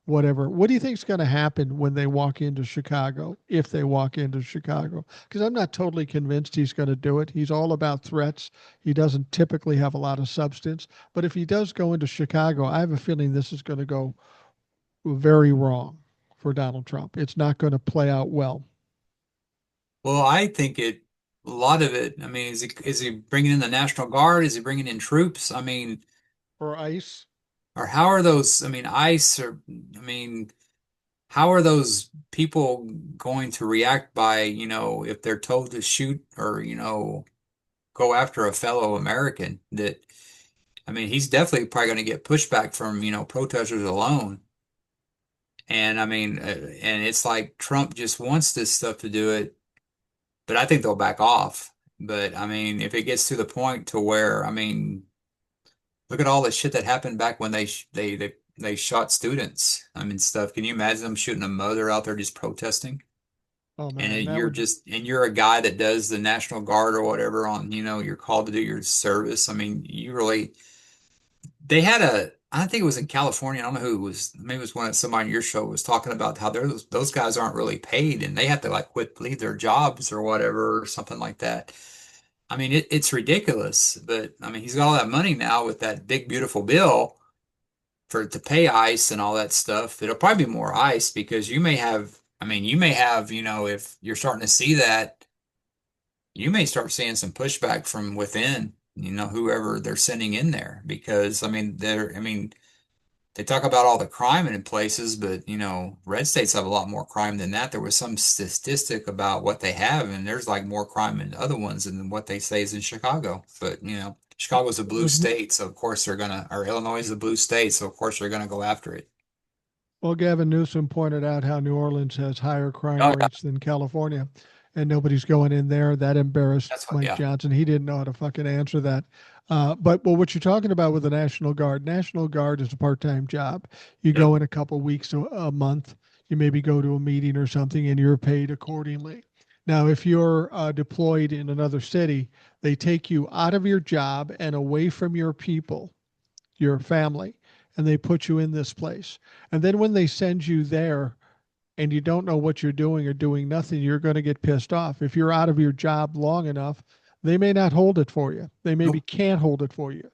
whatever. What do you think is going to happen when they walk into Chicago, if they walk into Chicago? Because I'm not totally convinced he's going to do it. He's all about threats. He doesn't typically have a lot of substance. But if he does go into Chicago, I have a feeling this is going to go very wrong for Donald Trump. It's not going to play out well. Well, I think a lot of it. I mean, is he bringing in the National Guard? Is he bringing in troops? I mean, For ICE, or how are those? I mean, ICE or I mean, how are those people going to react by, if they're told to shoot or, go after a fellow American that, I mean, he's definitely probably going to get pushback from, protesters alone. And I mean, and it's like Trump just wants this stuff to do it, but I think they'll back off. But I mean, if it gets to the point to where, I mean, look at all the shit that happened back when they shot students. I mean, stuff. Can you imagine them shooting a mother out there just protesting? oh And man, that would you're a guy that does the National Guard or whatever on, you're called to do your service. I mean, they had I think it was in California. I don't know who it was. Maybe it was somebody on your show was talking about how those guys aren't really paid and they have to like leave their jobs or whatever or something like that. I mean, it's ridiculous, but I mean, he's got all that money now with that big, beautiful bill to pay ICE and all that stuff. It'll probably be more ICE because you may have, if you're starting to see that, you may start seeing some pushback from within, whoever they're sending in there because I mean, they talk about all the crime in places, but red states have a lot more crime than that. There was some statistic about what they have, and there's like more crime in other ones than what they say is in Chicago. But Chicago's a It blue was, state, so of course or Illinois is a blue state, so of course they're gonna go after it. well, Gavin Newsom pointed out how New Orleans has higher crime Oh yeah, rates than California, and nobody's going in there. That embarrassed that's what. Mike Yeah, Johnson. He didn't know how to fucking answer that. But what you're talking about with the National Guard is a part-time job. You yep. go in a couple weeks to a month. You maybe go to a meeting or something, and you're paid accordingly. Now, if you're deployed in another city, they take you out of your job and away from your people, your family, and they put you in this place. And then when they send you there and you don't know what you're doing or doing nothing, you're going to get pissed off. If you're out of your job long enough, they may not hold it for you. They maybe Nope. can't hold it for you.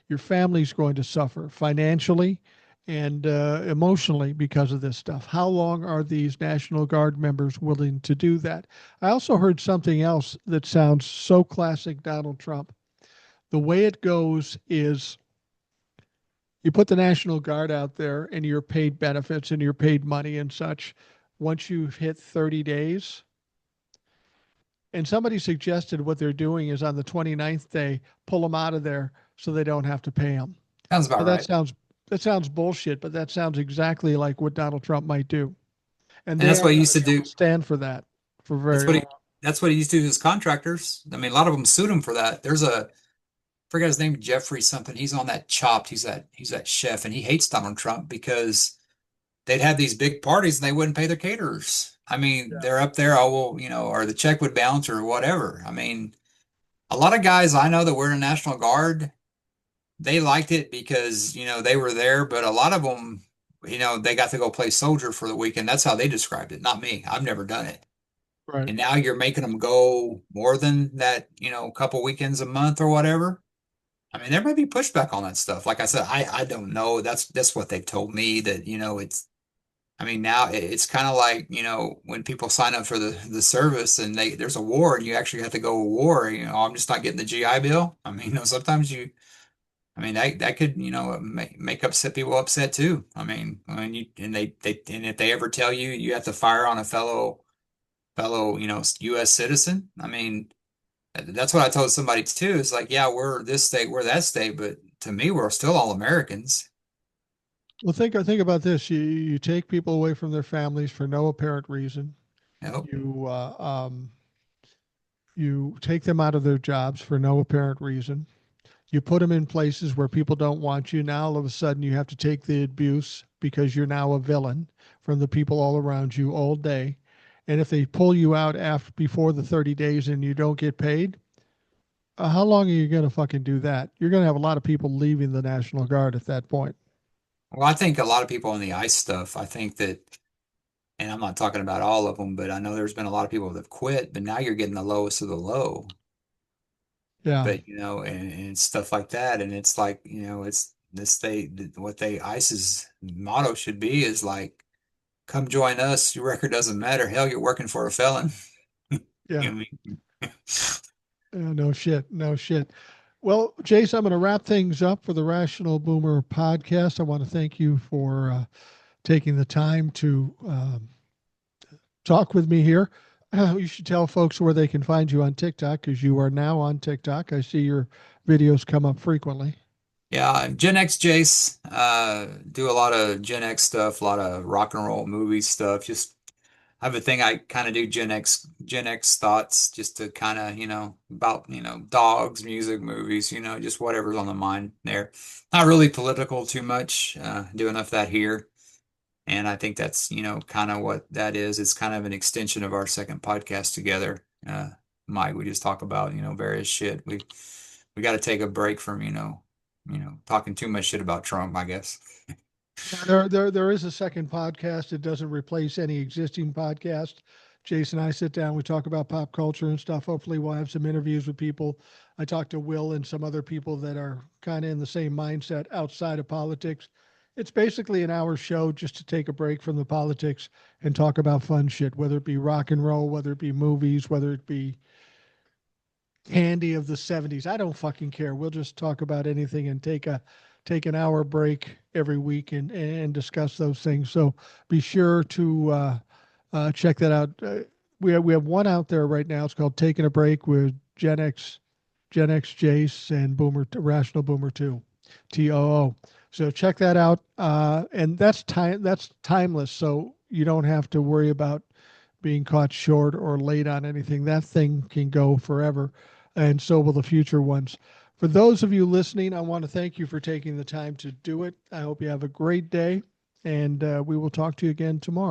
Your family's going to suffer financially and emotionally because of this stuff. How long are these National Guard members willing to do that? I also heard something else that sounds so classic Donald Trump. The way it goes is you put the National Guard out there and you're paid benefits and you're paid money and such. Once you've hit 30 days, and somebody suggested what they're doing is on the 29th day, pull them out of there so they don't have to pay them. Sounds Now about right. that sounds bullshit, but that sounds exactly like what Donald Trump might do. And And they that's what aren't he going used to to be able do. to stand for that for That's very what long. he. That's what he used to do as contractors. I mean, a lot of them sued him for that. There's a forget his name, Jeffrey something. He's on that Chopped. He's that chef, and he hates Donald Trump because they'd have these big parties and they wouldn't pay their caterers. I mean, Yeah. they're up there, oh well, or the check would bounce or whatever. I mean, a lot of guys I know that were in the National Guard, they liked it because, they were there, but a lot of them, they got to go play soldier for the weekend. That's how they described it, not me. I've never done it. Right. And now you're making them go more than that, couple weekends a month or whatever. I mean, there may be pushback on that stuff. Like I said, I don't know. That's what they've told me that, it's I mean, now it's kind of like, when people sign up for the service and there's a war and you actually have to go to war, I'm just not getting the GI Bill. I mean, sometimes I mean, that could, make upset people upset too. I mean, when you and if they ever tell you you have to fire on a fellow, U.S. citizen, I mean, that's what I told somebody too. It's like, yeah, we're this state, we're that state, but to me, we're still all Americans. Well, think about this. You take people away from their families for no apparent reason. Yep. You take them out of their jobs for no apparent reason. You put them in places where people don't want you. Now all of a sudden you have to take the abuse because you're now a villain from the people all around you all day. And if they pull you out after before the 30 days and you don't get paid, how long are you going to fucking do that? You're going to have a lot of people leaving the National Guard at that point. Well, I think a lot of people on the ICE stuff, I think that, and I'm not talking about all of them, but I know there's been a lot of people that have quit, but now you're getting the lowest of the low. Yeah. But, and stuff like that. And it's like, it's this what ICE's motto should be is like, come join us. Your record doesn't matter. Hell, you're working for a felon. Yeah. You know what I mean? No shit. No shit. Well, Jace, I'm going to wrap things up for the Rational Boomer podcast. I want to thank you for taking the time to talk with me here. You should tell folks where they can find you on TikTok because you are now on TikTok. I see your videos come up frequently. Yeah, Gen X Jace, do a lot of Gen X stuff, a lot of rock and roll movie stuff. Just I have a thing I kind of do Gen X thoughts just to kind of, about, dogs, music, movies, just whatever's on the mind there. Not really political too much, do enough of that here. And I think that's, kind of what that is. It's kind of an extension of our second podcast together. Mike, we just talk about, various shit. We got to take a break from, talking too much shit about Trump, I guess. There is a second podcast. It doesn't replace any existing podcast. Jason and I sit down, we talk about pop culture and stuff. Hopefully, we'll have some interviews with people. I talked to Will and some other people that are kind of in the same mindset outside of politics. It's basically an hour show just to take a break from the politics and talk about fun shit, whether it be rock and roll, whether it be movies, whether it be candy of the 70s. I don't fucking care. We'll just talk about anything and take a take an hour break every week and discuss those things. So be sure to check that out. We have one out there right now. It's called Taking a Break with Gen X Jace and Rational Boomer 2, TOO. So check that out. And that's timeless. So you don't have to worry about being caught short or late on anything. That thing can go forever, and so will the future ones. For those of you listening, I want to thank you for taking the time to do it. I hope you have a great day, and we will talk to you again tomorrow.